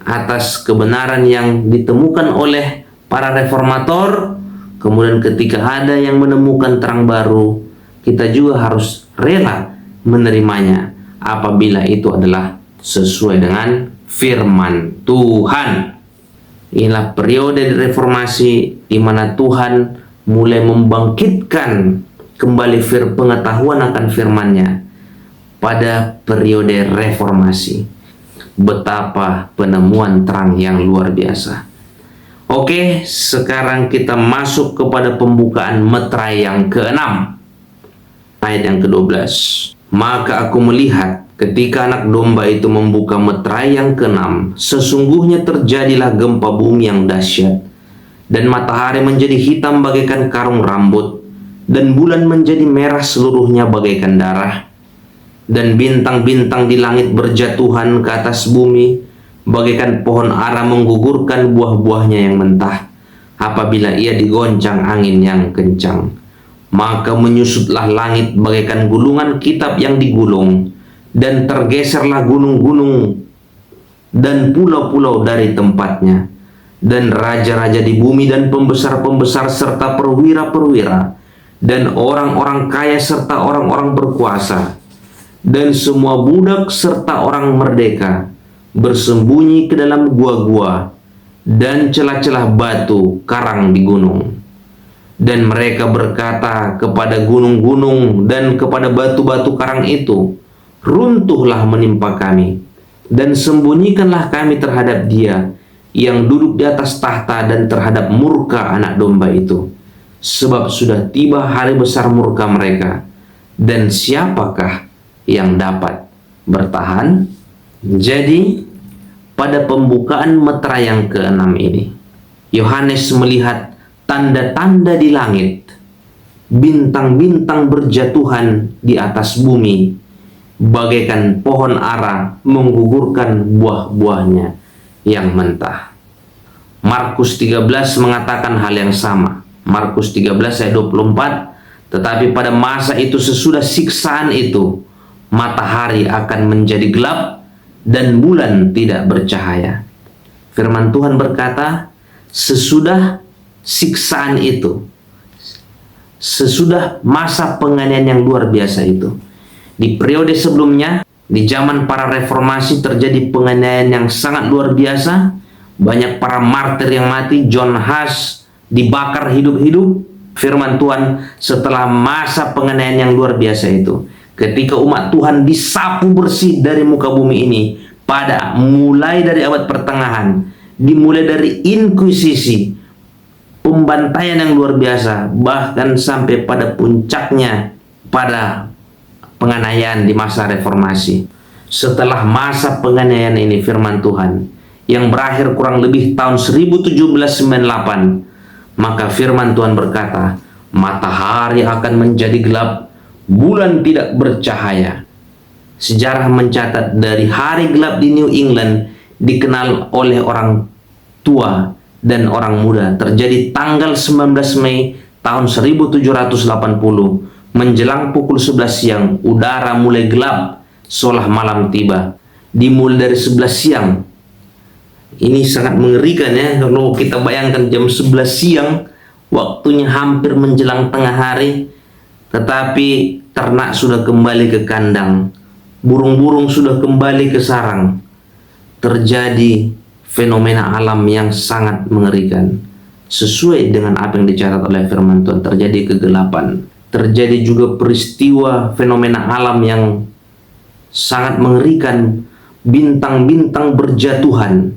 atas kebenaran yang ditemukan oleh para reformator. Kemudian ketika ada yang menemukan terang baru, kita juga harus rela menerimanya apabila itu adalah sesuai dengan firman Tuhan. Inilah periode reformasi di mana Tuhan mulai membangkitkan kembali pengetahuan akan firman-Nya pada periode reformasi. Betapa penemuan terang yang luar biasa. Oke, sekarang kita masuk kepada pembukaan meterai yang ke-6. Ayat yang ke-12. Maka aku melihat ketika anak domba itu membuka meterai yang ke-6, sesungguhnya terjadilah gempa bumi yang dahsyat, dan matahari menjadi hitam bagaikan karung rambut, dan bulan menjadi merah seluruhnya bagaikan darah, dan bintang-bintang di langit berjatuhan ke atas bumi, bagaikan pohon ara menggugurkan buah-buahnya yang mentah, apabila ia digoncang angin yang kencang. Maka menyusutlah langit bagaikan gulungan kitab yang digulung, dan tergeserlah gunung-gunung dan pulau-pulau dari tempatnya, dan raja-raja di bumi dan pembesar-pembesar serta perwira-perwira dan orang-orang kaya serta orang-orang berkuasa dan semua budak serta orang merdeka bersembunyi ke dalam gua-gua dan celah-celah batu karang di gunung. Dan mereka berkata kepada gunung-gunung dan kepada batu-batu karang itu, runtuhlah menimpa kami, dan sembunyikanlah kami terhadap Dia yang duduk di atas tahta dan terhadap murka anak domba itu. Sebab sudah tiba hari besar murka mereka, dan siapakah yang dapat bertahan? Jadi, pada pembukaan meterai yang ke-6 ini, Yohanes melihat tanda-tanda di langit, bintang-bintang berjatuhan di atas bumi, bagaikan pohon ara menggugurkan buah-buahnya yang mentah. Markus 13 mengatakan hal yang sama. Markus 13 ayat 24, tetapi pada masa itu sesudah siksaan itu, matahari akan menjadi gelap dan bulan tidak bercahaya. Firman Tuhan berkata, sesudah siksaan itu, sesudah masa penganiayaan yang luar biasa itu, di periode sebelumnya, di zaman para reformasi terjadi penganiayaan yang sangat luar biasa. Banyak para martir yang mati. John Huss dibakar hidup-hidup. Firman Tuhan, setelah masa penganiayaan yang luar biasa itu, ketika umat Tuhan disapu bersih dari muka bumi ini, pada mulai dari abad pertengahan, dimulai dari inkuisisi, pembantaian yang luar biasa, bahkan sampai pada puncaknya pada penganiayaan di masa reformasi. Setelah masa penganiayaan ini, firman Tuhan yang berakhir kurang lebih tahun 1798, maka firman Tuhan berkata, matahari akan menjadi gelap, bulan tidak bercahaya. Sejarah mencatat dari hari gelap di New England dikenal oleh orang tua dan orang muda terjadi tanggal 19 Mei tahun 1780, menjelang pukul 11 siang, udara mulai gelap seolah malam tiba. Dimulai dari 11 siang. Ini sangat mengerikan ya, kalau kita bayangkan jam 11 siang, waktunya hampir menjelang tengah hari, tetapi ternak sudah kembali ke kandang, burung-burung sudah kembali ke sarang. Terjadi fenomena alam yang sangat mengerikan. Sesuai dengan apa yang dicatat oleh firman Tuhan, terjadi kegelapan. Terjadi juga peristiwa fenomena alam yang sangat mengerikan. Bintang-bintang berjatuhan.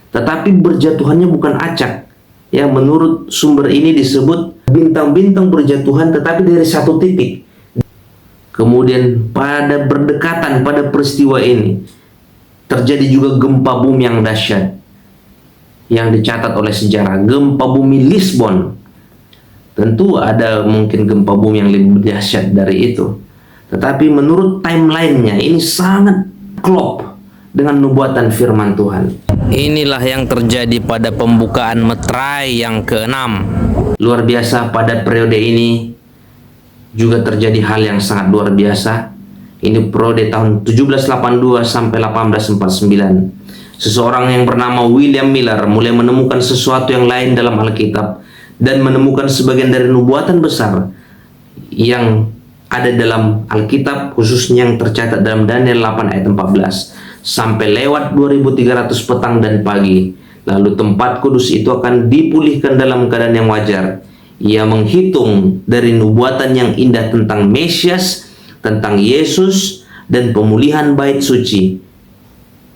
Tetapi berjatuhannya bukan acak. Ya, menurut sumber ini disebut bintang-bintang berjatuhan tetapi dari satu titik. Kemudian pada berdekatan pada peristiwa ini, terjadi juga gempa bumi yang dahsyat yang dicatat oleh sejarah, gempa bumi Lisbon. Tentu ada mungkin gempa bumi yang lebih dahsyat dari itu, tetapi menurut timelinenya ini sangat klop dengan nubuatan firman Tuhan. Inilah yang terjadi pada pembukaan meterai yang ke-6. Luar biasa, pada periode ini juga terjadi hal yang sangat luar biasa. Ini periode tahun 1782 sampai 1849. Seseorang yang bernama William Miller mulai menemukan sesuatu yang lain dalam Alkitab dan menemukan sebagian dari nubuatan besar yang ada dalam Alkitab, khususnya yang tercatat dalam Daniel 8 ayat 14. sampai lewat 2300 petang dan pagi. Lalu tempat kudus itu akan dipulihkan dalam keadaan yang wajar. Ia menghitung dari nubuatan yang indah tentang Mesias, tentang Yesus, dan pemulihan bait suci.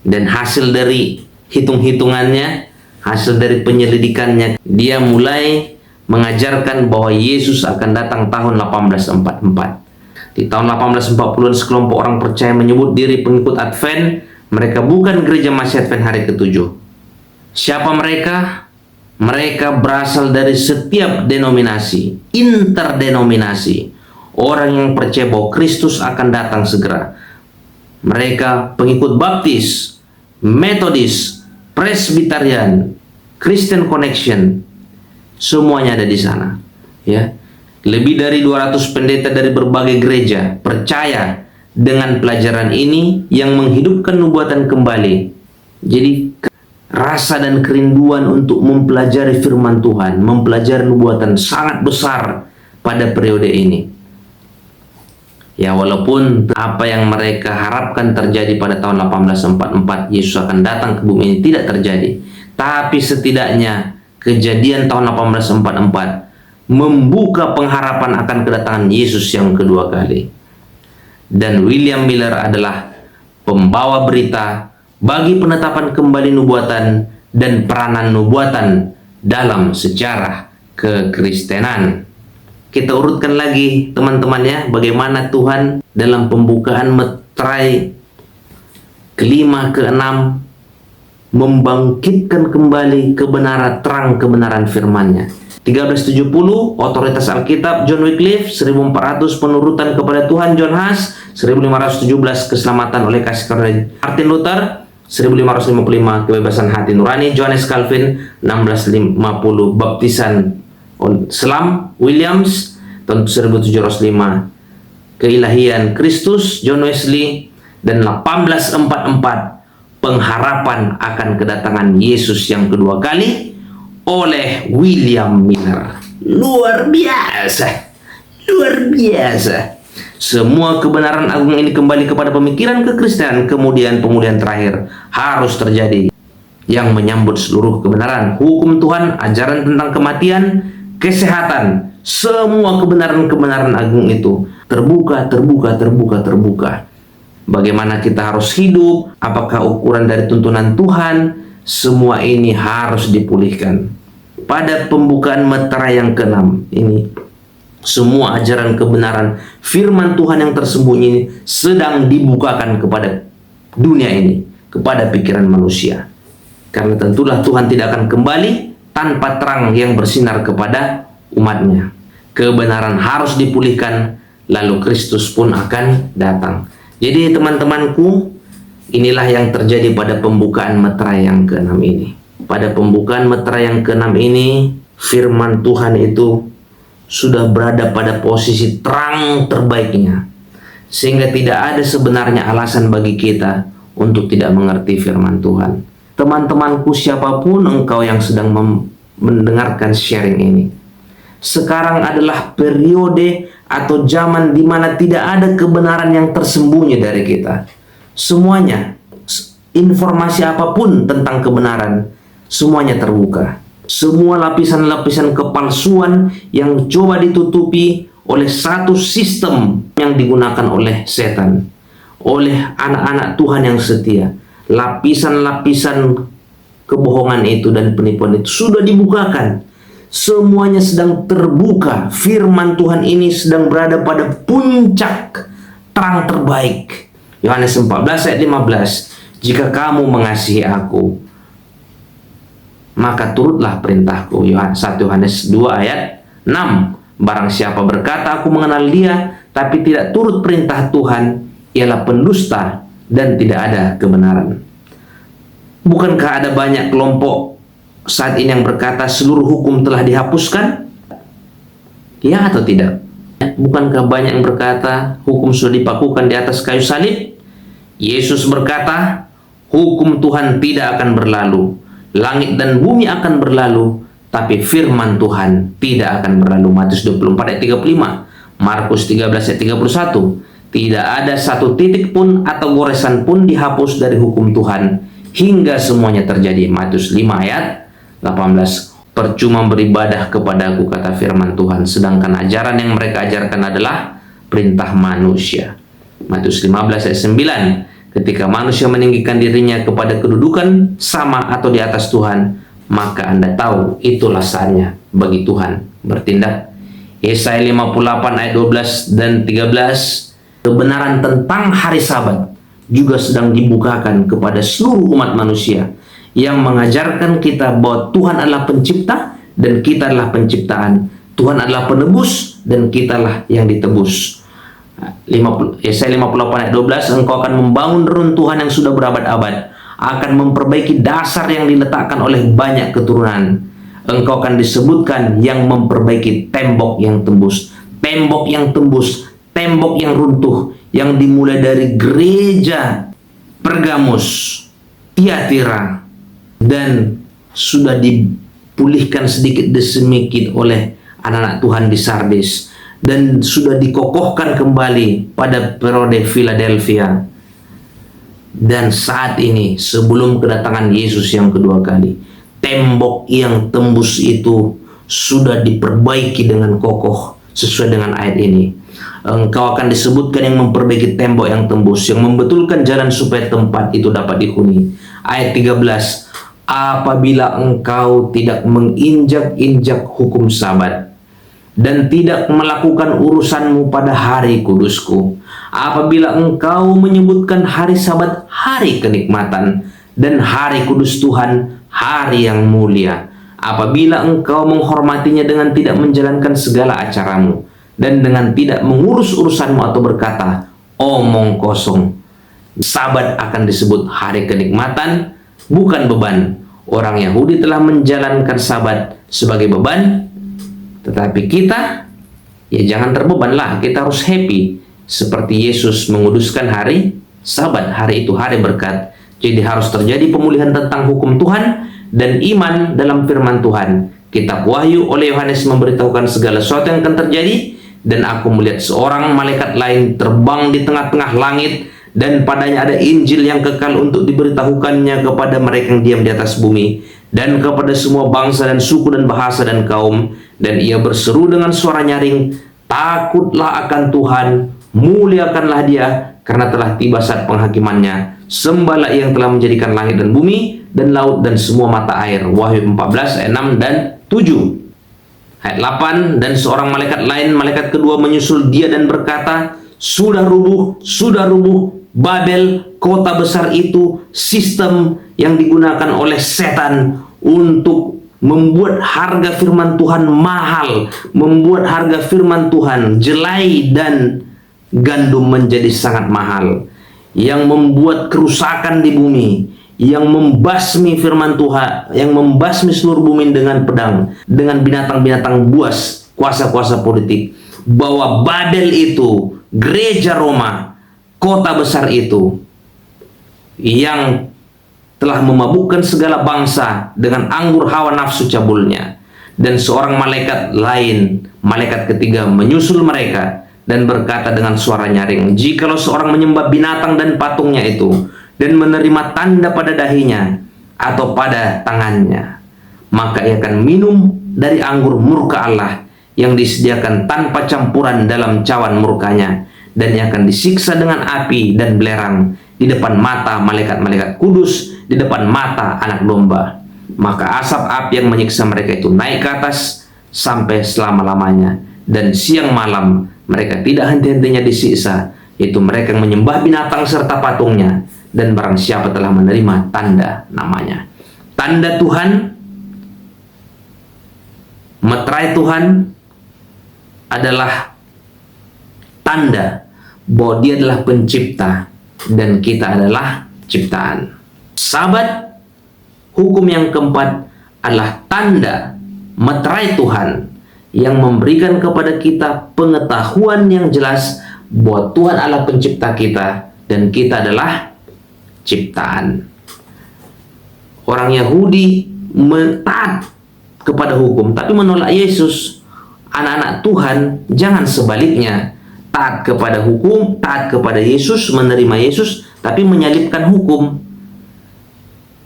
Dan hasil dari hitung-hitungannya, hasil dari penyelidikannya, dia mulai mengajarkan bahwa Yesus akan datang tahun 1844. Di tahun 1840-an sekelompok orang percaya menyebut diri pengikut Advent. Mereka bukan gereja masih Advent hari ke-7. Siapa mereka? Mereka berasal dari setiap denominasi, interdenominasi. Orang yang percaya bahwa Kristus akan datang segera. Mereka pengikut Baptis, Metodis, Presbyterian, Christian Connection. Semuanya ada di sana. Ya. Lebih dari 200 pendeta dari berbagai gereja percaya dengan pelajaran ini yang menghidupkan nubuatan kembali. Jadi rasa dan kerinduan untuk mempelajari firman Tuhan, mempelajari nubuatan sangat besar pada periode ini. Ya, walaupun apa yang mereka harapkan terjadi pada tahun 1844, Yesus akan datang ke bumi ini, tidak terjadi. Tapi setidaknya kejadian tahun 1844 membuka pengharapan akan kedatangan Yesus yang kedua kali. Dan William Miller adalah pembawa berita bagi penetapan kembali nubuatan dan peranan nubuatan dalam sejarah kekristenan. Kita urutkan lagi teman-teman ya, bagaimana Tuhan dalam pembukaan meterai kelima keenam membangkitkan kembali kebenaran, terang kebenaran firman-Nya. 1370 otoritas Alkitab John Wycliffe, 1400 penurutan kepada Tuhan John Huss, 1517 keselamatan oleh kasih karunia Martin Luther, 1555 kebebasan hati nurani Johannes Calvin, 1650 baptisan Selam Williams, tahun 1705 keilahian Kristus John Wesley, dan 1844 pengharapan akan kedatangan Yesus yang kedua kali oleh William Miller. Luar biasa, luar biasa. Semua kebenaran agung ini kembali kepada pemikiran kekristenan, kemudian pemulihan terakhir harus terjadi yang menyambut seluruh kebenaran, hukum Tuhan, ajaran tentang kematian, kesehatan, semua kebenaran-kebenaran agung itu terbuka. Bagaimana kita harus hidup, apakah ukuran dari tuntunan Tuhan, semua ini harus dipulihkan. Pada pembukaan meterai yang ke-6 ini, semua ajaran kebenaran firman Tuhan yang tersembunyi ini sedang dibukakan kepada dunia ini, kepada pikiran manusia. Karena tentulah Tuhan tidak akan kembali tanpa terang yang bersinar kepada umatnya. Kebenaran harus dipulihkan, lalu Kristus pun akan datang. Jadi teman-temanku, inilah yang terjadi pada pembukaan meterai yang ke-6 ini. Pada pembukaan meterai yang ke-6 ini, firman Tuhan itu sudah berada pada posisi terang terbaiknya, sehingga tidak ada sebenarnya alasan bagi kita untuk tidak mengerti firman Tuhan. Teman-temanku, siapapun engkau yang sedang mendengarkan sharing ini, sekarang adalah periode atau zaman di mana tidak ada kebenaran yang tersembunyi dari kita. Semuanya, informasi apapun tentang kebenaran, semuanya terbuka. Semua lapisan-lapisan kepalsuan yang coba ditutupi oleh satu sistem yang digunakan oleh setan, oleh anak-anak Tuhan yang setia. Lapisan-lapisan kebohongan itu dan penipuan itu sudah dibukakan. Semuanya sedang terbuka. Firman Tuhan ini sedang berada pada puncak terang terbaik. Yohanes 14 ayat 15. Jika kamu mengasihi aku, maka turutlah perintahku. 1 Yohanes 2 ayat 6. Barang siapa berkata aku mengenal dia, tapi tidak turut perintah Tuhan, ialah pendusta dan tidak ada kebenaran. Bukankah ada banyak kelompok saat ini yang berkata seluruh hukum telah dihapuskan? Ya atau tidak? Bukankah banyak yang berkata hukum sudah dipakukan di atas kayu salib? Yesus berkata, hukum Tuhan tidak akan berlalu. Langit dan bumi akan berlalu, tapi firman Tuhan tidak akan berlalu. Matius 24 ayat 35, Markus 13 ayat 31. Tidak ada satu titik pun atau goresan pun dihapus dari hukum Tuhan hingga semuanya terjadi. Matius 5 ayat 18. Percuma beribadah kepadaku, kata firman Tuhan, sedangkan ajaran yang mereka ajarkan adalah perintah manusia. Matius 15 ayat 9. Ketika manusia meninggikan dirinya kepada kedudukan sama atau di atas Tuhan, maka Anda tahu itulah saatnya bagi Tuhan bertindak. Yesaya 58 ayat 12 dan 13. Kebenaran tentang hari Sabat juga sedang dibukakan kepada seluruh umat manusia, yang mengajarkan kita bahwa Tuhan adalah pencipta dan kita adalah penciptaan. Tuhan adalah penebus dan kitalah yang ditebus. Yesaya 58 ayat 12. Engkau akan membangun reruntuhan yang sudah berabad-abad, akan memperbaiki dasar yang diletakkan oleh banyak keturunan. Engkau akan disebutkan yang memperbaiki tembok yang tembus. Tembok yang tembus, tembok yang runtuh, yang dimulai dari gereja Pergamus, Tiatira, dan sudah dipulihkan sedikit demi sedikit oleh anak-anak Tuhan di Sardis, dan sudah dikokohkan kembali pada periode Philadelphia. Dan saat ini, sebelum kedatangan Yesus yang kedua kali, tembok yang tembus itu sudah diperbaiki dengan kokoh sesuai dengan ayat ini. Engkau akan disebutkan yang memperbaiki tembok yang tembus, yang membetulkan jalan supaya tempat itu dapat dihuni. Ayat 13. Apabila engkau tidak menginjak-injak hukum Sabat dan tidak melakukan urusanmu pada hari kudusku, apabila engkau menyebutkan hari Sabat hari kenikmatan dan hari kudus Tuhan hari yang mulia, apabila engkau menghormatinya dengan tidak menjalankan segala acaramu dan dengan tidak mengurus urusanmu atau berkata omong kosong, Sabat akan disebut hari kenikmatan, bukan beban. Orang Yahudi telah menjalankan Sabat sebagai beban, tetapi kita, ya jangan terbebanlah, kita harus happy. Seperti Yesus menguduskan hari Sabat, hari itu hari berkat. Jadi harus terjadi pemulihan tentang hukum Tuhan dan iman dalam firman Tuhan. Kitab Wahyu oleh Yohanes memberitahukan segala sesuatu yang akan terjadi. Dan aku melihat seorang malaikat lain terbang di tengah-tengah langit, dan padanya ada Injil yang kekal untuk diberitahukannya kepada mereka yang diam di atas bumi, dan kepada semua bangsa dan suku dan bahasa dan kaum. Dan ia berseru dengan suara nyaring, takutlah akan Tuhan, muliakanlah Dia, karena telah tiba saat penghakimannya. Sembahlah yang telah menjadikan langit dan bumi dan laut dan semua mata air. Wahyu 14 ayat 6 dan 7. Ayat 8. Dan seorang malaikat lain, malaikat kedua, menyusul dia dan berkata, sudah rubuh Babel, kota besar itu, sistem yang digunakan oleh setan untuk membuat harga firman Tuhan mahal, membuat harga firman Tuhan, jelai dan gandum menjadi sangat mahal, yang membuat kerusakan di bumi, yang membasmi firman Tuhan, yang membasmi seluruh bumi dengan pedang, dengan binatang-binatang buas, kuasa-kuasa politik. Bahwa Babel itu, gereja Roma, kota besar itu, yang telah memabukkan segala bangsa dengan anggur hawa nafsu cabulnya. Dan seorang malaikat lain, malaikat ketiga, menyusul mereka dan berkata dengan suara nyaring, jikalau seorang menyembah binatang dan patungnya itu, dan menerima tanda pada dahinya atau pada tangannya, maka ia akan minum dari anggur murka Allah yang disediakan tanpa campuran dalam cawan murkanya, dan ia akan disiksa dengan api dan belerang di depan mata malaikat-malaikat kudus, di depan mata anak domba. Maka asap api yang menyiksa mereka itu naik ke atas sampai selama-lamanya, dan siang malam mereka tidak henti-hentinya disiksa, yaitu mereka yang menyembah binatang serta patungnya, dan barang siapa telah menerima tanda namanya. Tanda Tuhan, meterai Tuhan adalah tanda bahwa Dia adalah pencipta dan kita adalah ciptaan. Sabat, hukum yang keempat, adalah tanda meterai Tuhan yang memberikan kepada kita pengetahuan yang jelas bahwa Tuhan adalah pencipta kita dan kita adalah ciptaan. Orang Yahudi taat kepada hukum tapi menolak Yesus. Anak-anak Tuhan jangan sebaliknya. taat kepada hukum, taat kepada Yesus, menerima Yesus, tapi menyalibkan hukum.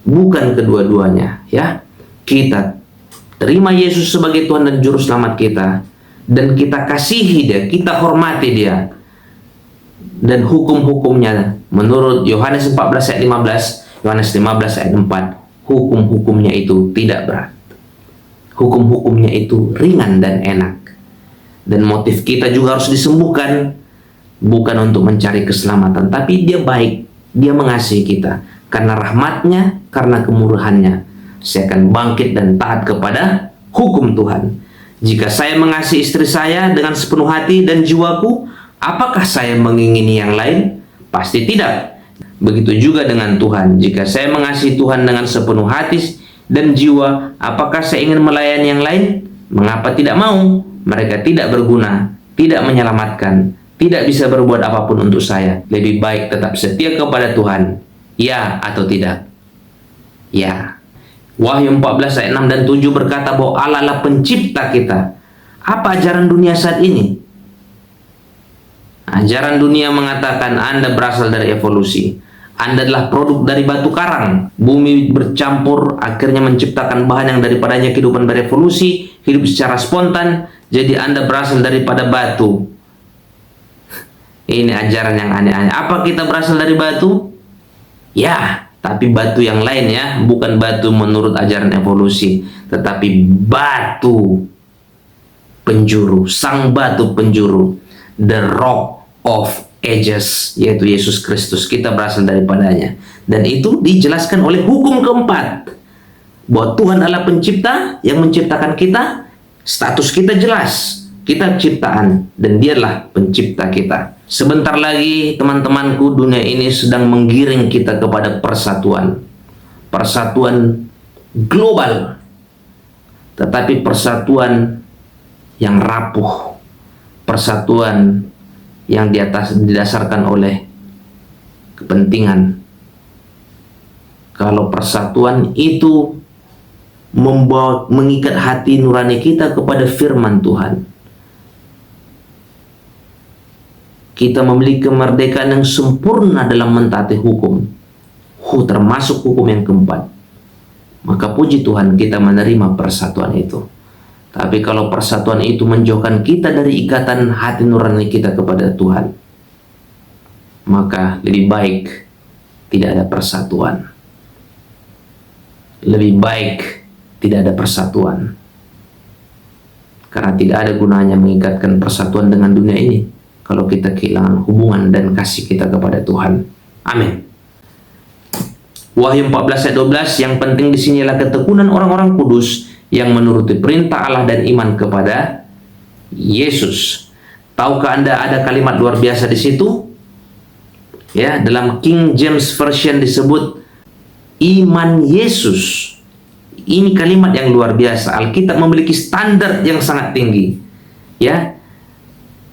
Bukan kedua-duanya, ya. Kita terima Yesus sebagai Tuhan dan Juru Selamat kita, dan kita kasihi Dia, kita hormati Dia. Dan hukum-hukumnya menurut Yohanes 14 ayat 15, Yohanes 15 ayat 4, hukum-hukumnya itu tidak berat. Hukum-hukumnya itu ringan dan enak. Dan motif kita juga harus disembuhkan, bukan untuk mencari keselamatan, tapi Dia baik, Dia mengasihi kita. Karena rahmatnya, karena kemurahannya, saya akan bangkit dan taat kepada hukum Tuhan. Jika saya mengasihi istri saya dengan sepenuh hati dan jiwaku, apakah saya mengingini yang lain? Pasti tidak. Begitu juga dengan Tuhan. Jika saya mengasihi Tuhan dengan sepenuh hati dan jiwa, apakah saya ingin melayani yang lain? Mengapa tidak mau? Mereka tidak berguna, tidak menyelamatkan, tidak bisa berbuat apapun untuk saya. Lebih baik tetap setia kepada Tuhan. Ya atau tidak? Ya. Wahyu 14 ayat 6 dan 7 berkata bahwa Allah adalah pencipta kita. Apa ajaran dunia saat ini? Ajaran dunia mengatakan Anda berasal dari evolusi. Anda adalah produk dari batu karang. Bumi bercampur akhirnya menciptakan bahan yang daripadanya kehidupan berevolusi, hidup secara spontan. Jadi Anda berasal daripada batu. Ini ajaran yang aneh-aneh. Apa kita berasal dari batu? Ya, tapi batu yang lain ya. Bukan batu menurut ajaran evolusi, tetapi batu penjuru. Sang batu penjuru. The Rock of Ages, yaitu Yesus Kristus. Kita berasal daripadanya. Dan itu dijelaskan oleh hukum keempat, bahwa Tuhan adalah pencipta yang menciptakan kita. Status kita jelas, kita ciptaan, dan Dialah pencipta kita. Sebentar lagi teman-temanku, dunia ini sedang menggiring kita kepada persatuan. Persatuan global, tetapi persatuan yang rapuh, persatuan yang didasarkan oleh kepentingan. Kalau persatuan itu mengikat hati nurani kita kepada firman Tuhan, kita memiliki kemerdekaan yang sempurna dalam mentaati hukum, termasuk hukum yang keempat. Maka puji Tuhan kita menerima persatuan itu. Tapi kalau persatuan itu menjauhkan kita dari ikatan hati nurani kita kepada Tuhan, maka lebih baik tidak ada persatuan. Lebih baik tidak ada persatuan. Karena tidak ada gunanya mengikatkan persatuan dengan dunia ini kalau kita kehilangan hubungan dan kasih kita kepada Tuhan. Amin. Wahyu 14 ayat 12, yang penting di sini adalah ketekunan orang-orang kudus yang menuruti perintah Allah dan iman kepada Yesus. Tahukah Anda ada kalimat luar biasa di situ? Ya, dalam King James Version disebut iman Yesus. Ini kalimat yang luar biasa. Alkitab memiliki standar yang sangat tinggi. Ya,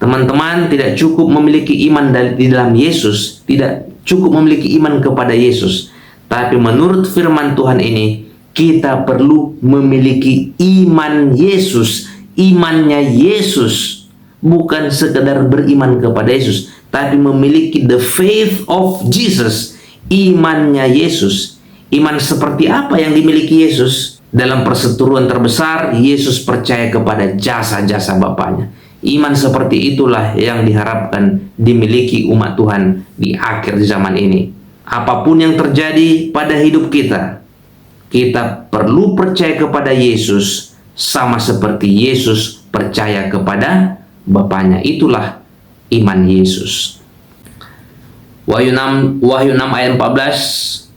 teman-teman, tidak cukup memiliki iman di dalam Yesus, tidak cukup memiliki iman kepada Yesus, tapi menurut firman Tuhan ini, kita perlu memiliki iman Yesus, imannya Yesus, bukan sekedar beriman kepada Yesus, tapi memiliki the faith of Jesus, imannya Yesus. Iman seperti apa yang dimiliki Yesus? Dalam perseteruan terbesar, Yesus percaya kepada jasa-jasa Bapaknya. Iman seperti itulah yang diharapkan dimiliki umat Tuhan di akhir zaman ini. Apapun yang terjadi pada hidup kita, kita perlu percaya kepada Yesus sama seperti Yesus percaya kepada Bapaknya. Itulah iman Yesus. Wahyu 6 ayat 14,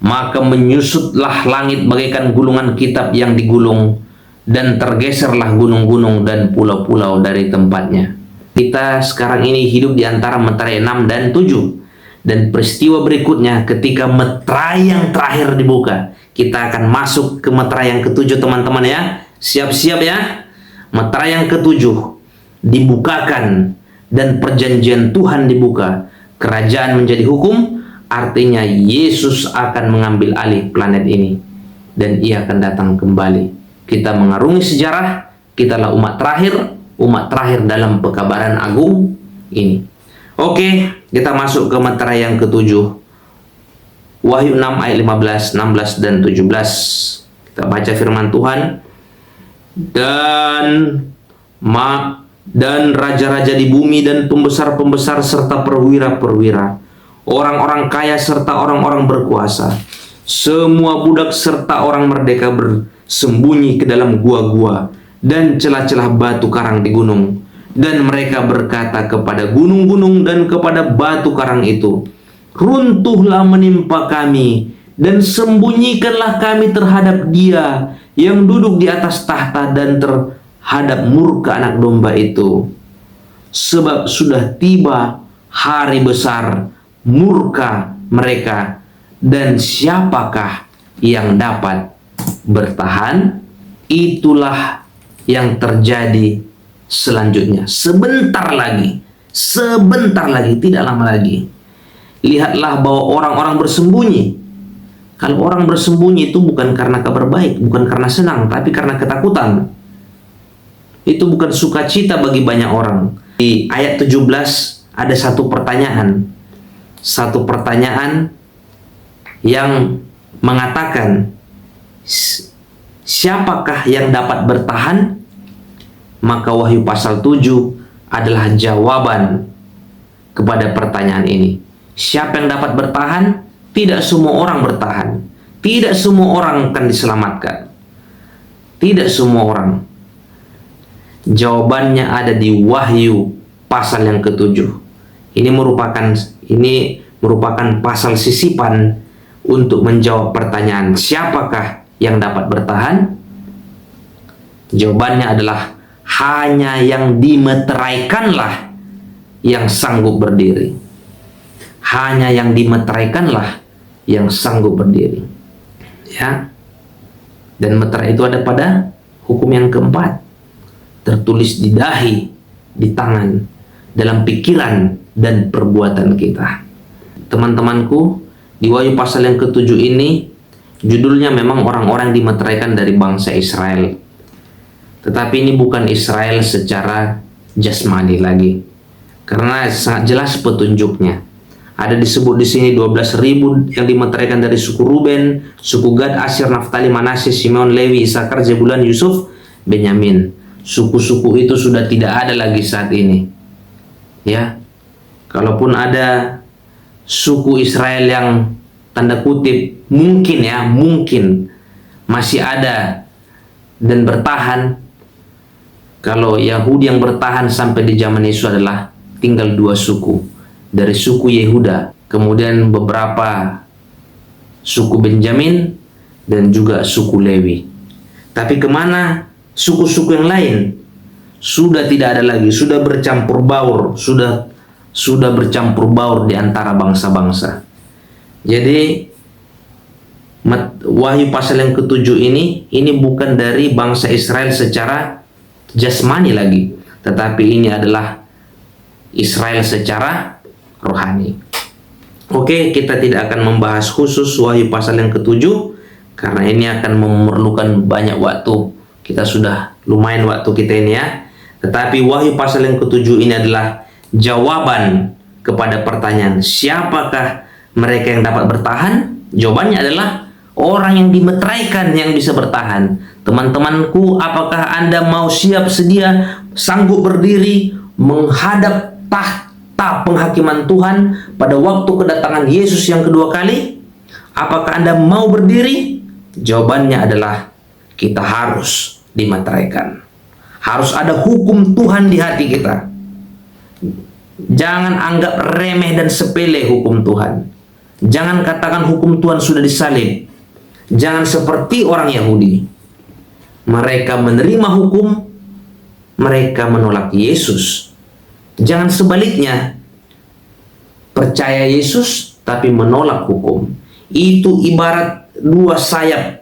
maka menyusutlah langit bagaikan gulungan kitab yang digulung, dan tergeserlah gunung-gunung dan pulau-pulau dari tempatnya. Kita sekarang ini hidup di antara meterai 6 dan 7. Dan peristiwa berikutnya ketika meterai yang terakhir dibuka, kita akan masuk ke meterai yang ke-7, teman-teman ya. Siap-siap ya. Meterai yang ke-7 dibukakan dan perjanjian Tuhan dibuka. Kerajaan menjadi hukum, artinya Yesus akan mengambil alih planet ini dan Ia akan datang kembali. Kita mengarungi sejarah, kitalah umat terakhir dalam pekabaran agung, ini. Oke, kita masuk ke meterai yang ketujuh. Wahyu 6 ayat 15, 16, dan 17. Kita baca firman Tuhan. Dan raja-raja di bumi dan pembesar-pembesar serta perwira-perwira, orang-orang kaya serta orang-orang berkuasa, semua budak serta orang merdeka bersembunyi ke dalam gua-gua dan celah-celah batu karang di gunung. Dan mereka berkata kepada gunung-gunung dan kepada batu karang itu, runtuhlah menimpa kami, dan sembunyikanlah kami terhadap Dia yang duduk di atas tahta dan terhadap murka anak domba itu. Sebab sudah tiba hari besar murka mereka, dan siapakah yang dapat bertahan? Itulah yang terjadi selanjutnya. Sebentar lagi, tidak lama lagi. Lihatlah bahwa orang-orang bersembunyi. Kalau orang bersembunyi itu bukan karena kabar baik, bukan karena senang, tapi karena ketakutan. Itu bukan sukacita bagi banyak orang. Di ayat 17 ada satu pertanyaan. Satu pertanyaan yang mengatakan, siapakah yang dapat bertahan? Maka Wahyu pasal 7 adalah jawaban kepada pertanyaan ini. Siapa yang dapat bertahan? Tidak semua orang bertahan. Tidak semua orang akan diselamatkan. Tidak semua orang. Jawabannya ada di Wahyu pasal yang ke-7. Ini merupakan pasal sisipan untuk menjawab pertanyaan siapakah yang dapat bertahan. Jawabannya adalah hanya yang dimeteraikanlah yang sanggup berdiri. Hanya yang dimeteraikanlah yang sanggup berdiri. Ya. Dan meterai itu ada pada hukum yang keempat. Tertulis di dahi, di tangan, dalam pikiran dan perbuatan kita. Teman-temanku, di Wahyu pasal yang ke-7 ini, judulnya memang orang-orang dimeteraikan dari bangsa Israel. Tetapi ini bukan Israel secara jasmani lagi. Karena sangat jelas petunjuknya. Ada disebut di sini 12.000 yang dimeteraikan dari suku Ruben, suku Gad, Asyir, Naftali, Manasye, Simeon, Lewi, Isakar, Zebulun, Yusuf, Benyamin. Suku-suku itu sudah tidak ada lagi saat ini. Ya. Kalaupun ada suku Israel yang tanda kutip mungkin masih ada dan bertahan. Kalau Yahudi yang bertahan sampai di zaman Yesus adalah tinggal 2 suku. Dari suku Yehuda, kemudian beberapa suku Benjamin, dan juga suku Lewi. Tapi kemana suku-suku yang lain? Sudah tidak ada lagi, sudah bercampur baur, sudah bercampur baur di antara bangsa-bangsa. Jadi Wahyu pasal yang ke-7 ini bukan dari bangsa Israel secara jasmani lagi, tetapi ini adalah Israel secara rohani. Oke, kita tidak akan membahas khusus Wahyu pasal yang ke-7 karena ini akan memerlukan banyak waktu. Kita sudah lumayan waktu kita ini ya. Tetapi Wahyu pasal yang ke-7 ini adalah jawaban kepada pertanyaan siapakah mereka yang dapat bertahan? Jawabannya adalah orang yang dimeteraikan yang bisa bertahan. Teman-temanku, apakah Anda mau siap sedia sanggup berdiri menghadap tahta penghakiman Tuhan pada waktu kedatangan Yesus yang kedua kali? Apakah Anda mau berdiri? Jawabannya adalah kita harus dimeteraikan. Harus ada hukum Tuhan di hati kita. Jangan anggap remeh dan sepele hukum Tuhan. Jangan katakan hukum Tuhan sudah disalib. Jangan seperti orang Yahudi. Mereka menerima hukum, mereka menolak Yesus. Jangan sebaliknya. Percaya Yesus tapi menolak hukum. Itu ibarat 2 sayap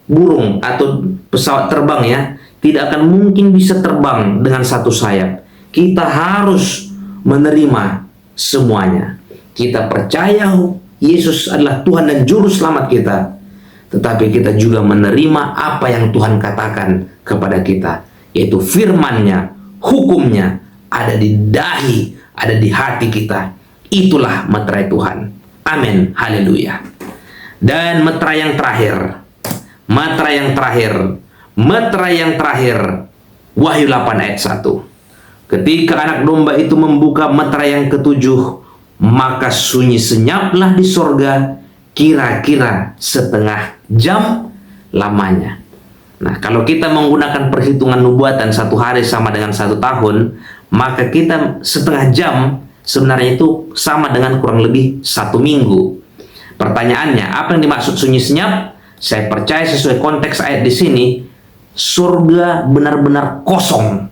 burung atau pesawat terbang ya. Tidak akan mungkin bisa terbang dengan 1 sayap. Kita harus menerima semuanya. Kita percaya Yesus adalah Tuhan dan Juru Selamat kita. Tetapi kita juga menerima apa yang Tuhan katakan kepada kita. Yaitu firman-Nya, hukumnya ada di dahi ada di hati kita. Itulah meterai Tuhan. Amin. Haleluya. Dan meterai yang terakhir. Meterai yang terakhir. Meterai yang terakhir. Wahyu 8 ayat 1. Ketika anak domba itu membuka meterai yang ketujuh, maka sunyi senyaplah di sorga kira-kira setengah jam lamanya. Nah, kalau kita menggunakan perhitungan nubuatan 1 hari sama dengan 1 tahun, maka kita setengah jam sebenarnya itu sama dengan kurang lebih 1 minggu. Pertanyaannya, apa yang dimaksud sunyi senyap? Saya percaya sesuai konteks ayat di sini, surga benar-benar kosong.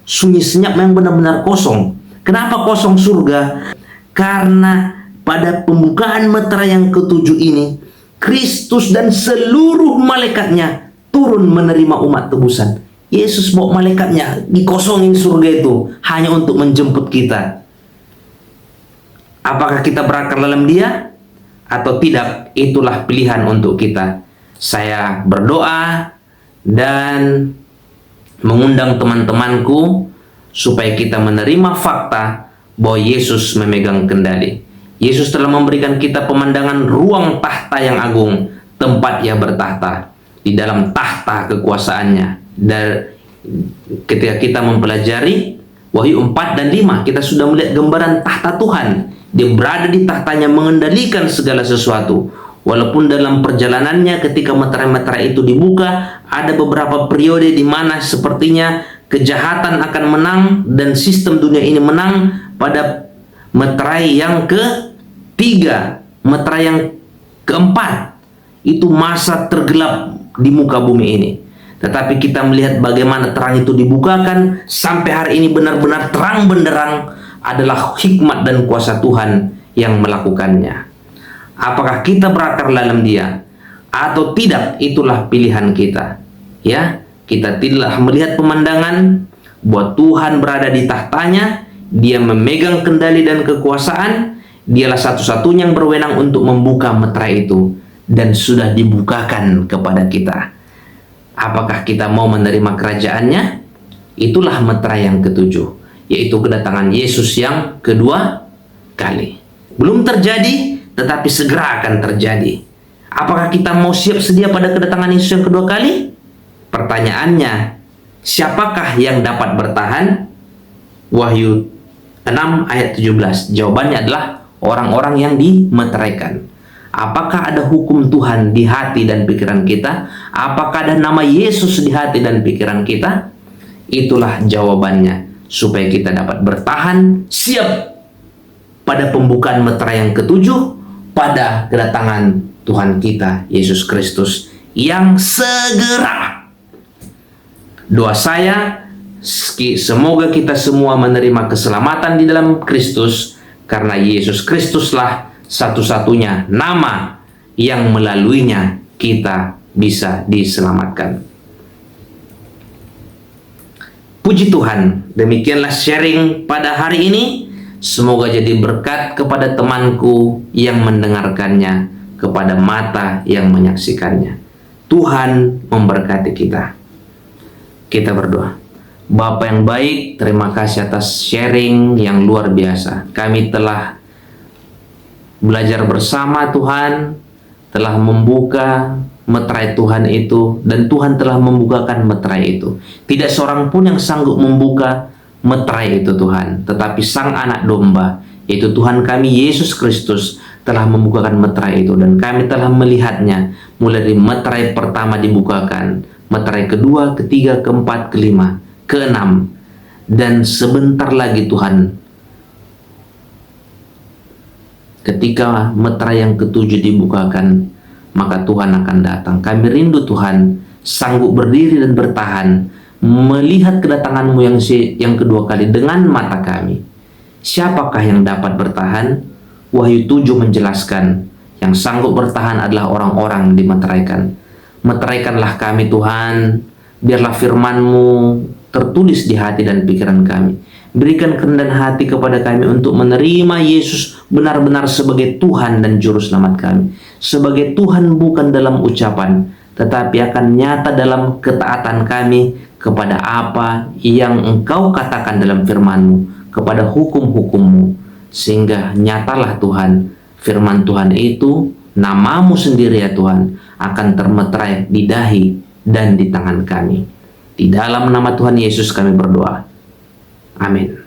Sunyi senyap yang benar-benar kosong. Kenapa kosong surga? Karena pada pembukaan meterai yang ketujuh ini, Kristus dan seluruh malaikatnya turun menerima umat tebusan. Yesus bawa malaikatnya, dikosongin surga itu hanya untuk menjemput kita. Apakah kita berakar dalam Dia atau tidak? Itulah pilihan untuk kita. Saya berdoa dan mengundang teman-temanku supaya kita menerima fakta bahwa Yesus memegang kendali. Yesus telah memberikan kita pemandangan ruang tahta yang agung, tempat Ia bertahta, di dalam tahta kekuasaannya. Dan ketika kita mempelajari Wahyu 4 dan 5, kita sudah melihat gambaran tahta Tuhan. Dia berada di tahtanya mengendalikan segala sesuatu. Walaupun dalam perjalanannya ketika meterai-meterai itu dibuka, ada beberapa periode di mana sepertinya kejahatan akan menang dan sistem dunia ini menang. Pada meterai yang ketiga, meterai yang keempat, itu masa tergelap di muka bumi ini. Tetapi kita melihat bagaimana terang itu dibukakan sampai hari ini benar-benar terang benderang, adalah hikmat dan kuasa Tuhan yang melakukannya. Apakah kita berakar dalam Dia atau tidak, itulah pilihan kita. Ya, kita telah melihat pemandangan bahwa Tuhan berada di tahtanya, Dia memegang kendali dan kekuasaan, Dialah satu-satunya yang berwenang untuk membuka meterai itu, dan sudah dibukakan kepada kita. Apakah kita mau menerima kerajaannya? Itulah meterai yang ketujuh, yaitu kedatangan Yesus yang kedua kali. Belum terjadi, tetapi segera akan terjadi. Apakah kita mau siap sedia pada kedatangan Yesus yang kedua kali? Pertanyaannya, siapakah yang dapat bertahan? Wahyu 6 ayat 17. Jawabannya adalah orang-orang yang dimeteraikan. Apakah ada hukum Tuhan di hati dan pikiran kita? Apakah ada nama Yesus di hati dan pikiran kita? Itulah jawabannya, supaya kita dapat bertahan siap pada pembukaan meterai yang ketujuh, pada kedatangan Tuhan kita Yesus Kristus yang segera. Doa saya, semoga kita semua menerima keselamatan di dalam Kristus, karena Yesus Kristuslah satu-satunya nama yang melaluinya kita bisa diselamatkan. Puji Tuhan, demikianlah sharing pada hari ini. Semoga jadi berkat kepada temanku yang mendengarkannya, kepada mata yang menyaksikannya. Tuhan memberkati kita. Kita berdoa. Bapa yang baik, terima kasih atas sharing yang luar biasa. Kami telah belajar bersama, Tuhan, telah membuka meterai Tuhan itu, dan Tuhan telah membukakan meterai itu. Tidak seorang pun yang sanggup membuka meterai itu, Tuhan, tetapi Sang Anak Domba, yaitu Tuhan kami Yesus Kristus, telah membukakan meterai itu, dan kami telah melihatnya mulai dari meterai pertama dibukakan, meterai kedua, ketiga, keempat, kelima, keenam, dan sebentar lagi, Tuhan, ketika meterai yang ketujuh dibukakan, maka Tuhan akan datang. Kami rindu, Tuhan, sanggup berdiri dan bertahan melihat kedatangan-Mu yang kedua kali dengan mata kami. Siapakah yang dapat bertahan? Wahyu 7 menjelaskan, yang sanggup bertahan adalah orang-orang yang dimeteraikan. Meteraikanlah kami, Tuhan, biarlah firman-Mu tertulis di hati dan pikiran kami. Berikan kerendahan hati kepada kami untuk menerima Yesus benar-benar sebagai Tuhan dan Juru Selamat kami. Sebagai Tuhan bukan dalam ucapan, tetapi akan nyata dalam ketaatan kami kepada apa yang Engkau katakan dalam firman-Mu. kepada hukum-hukum-Mu, sehingga nyatalah Tuhan, firman Tuhan itu, nama-Mu sendiri ya Tuhan, akan termeterai di dahi dan di tangan kami. Di dalam nama Tuhan Yesus kami berdoa. Amin.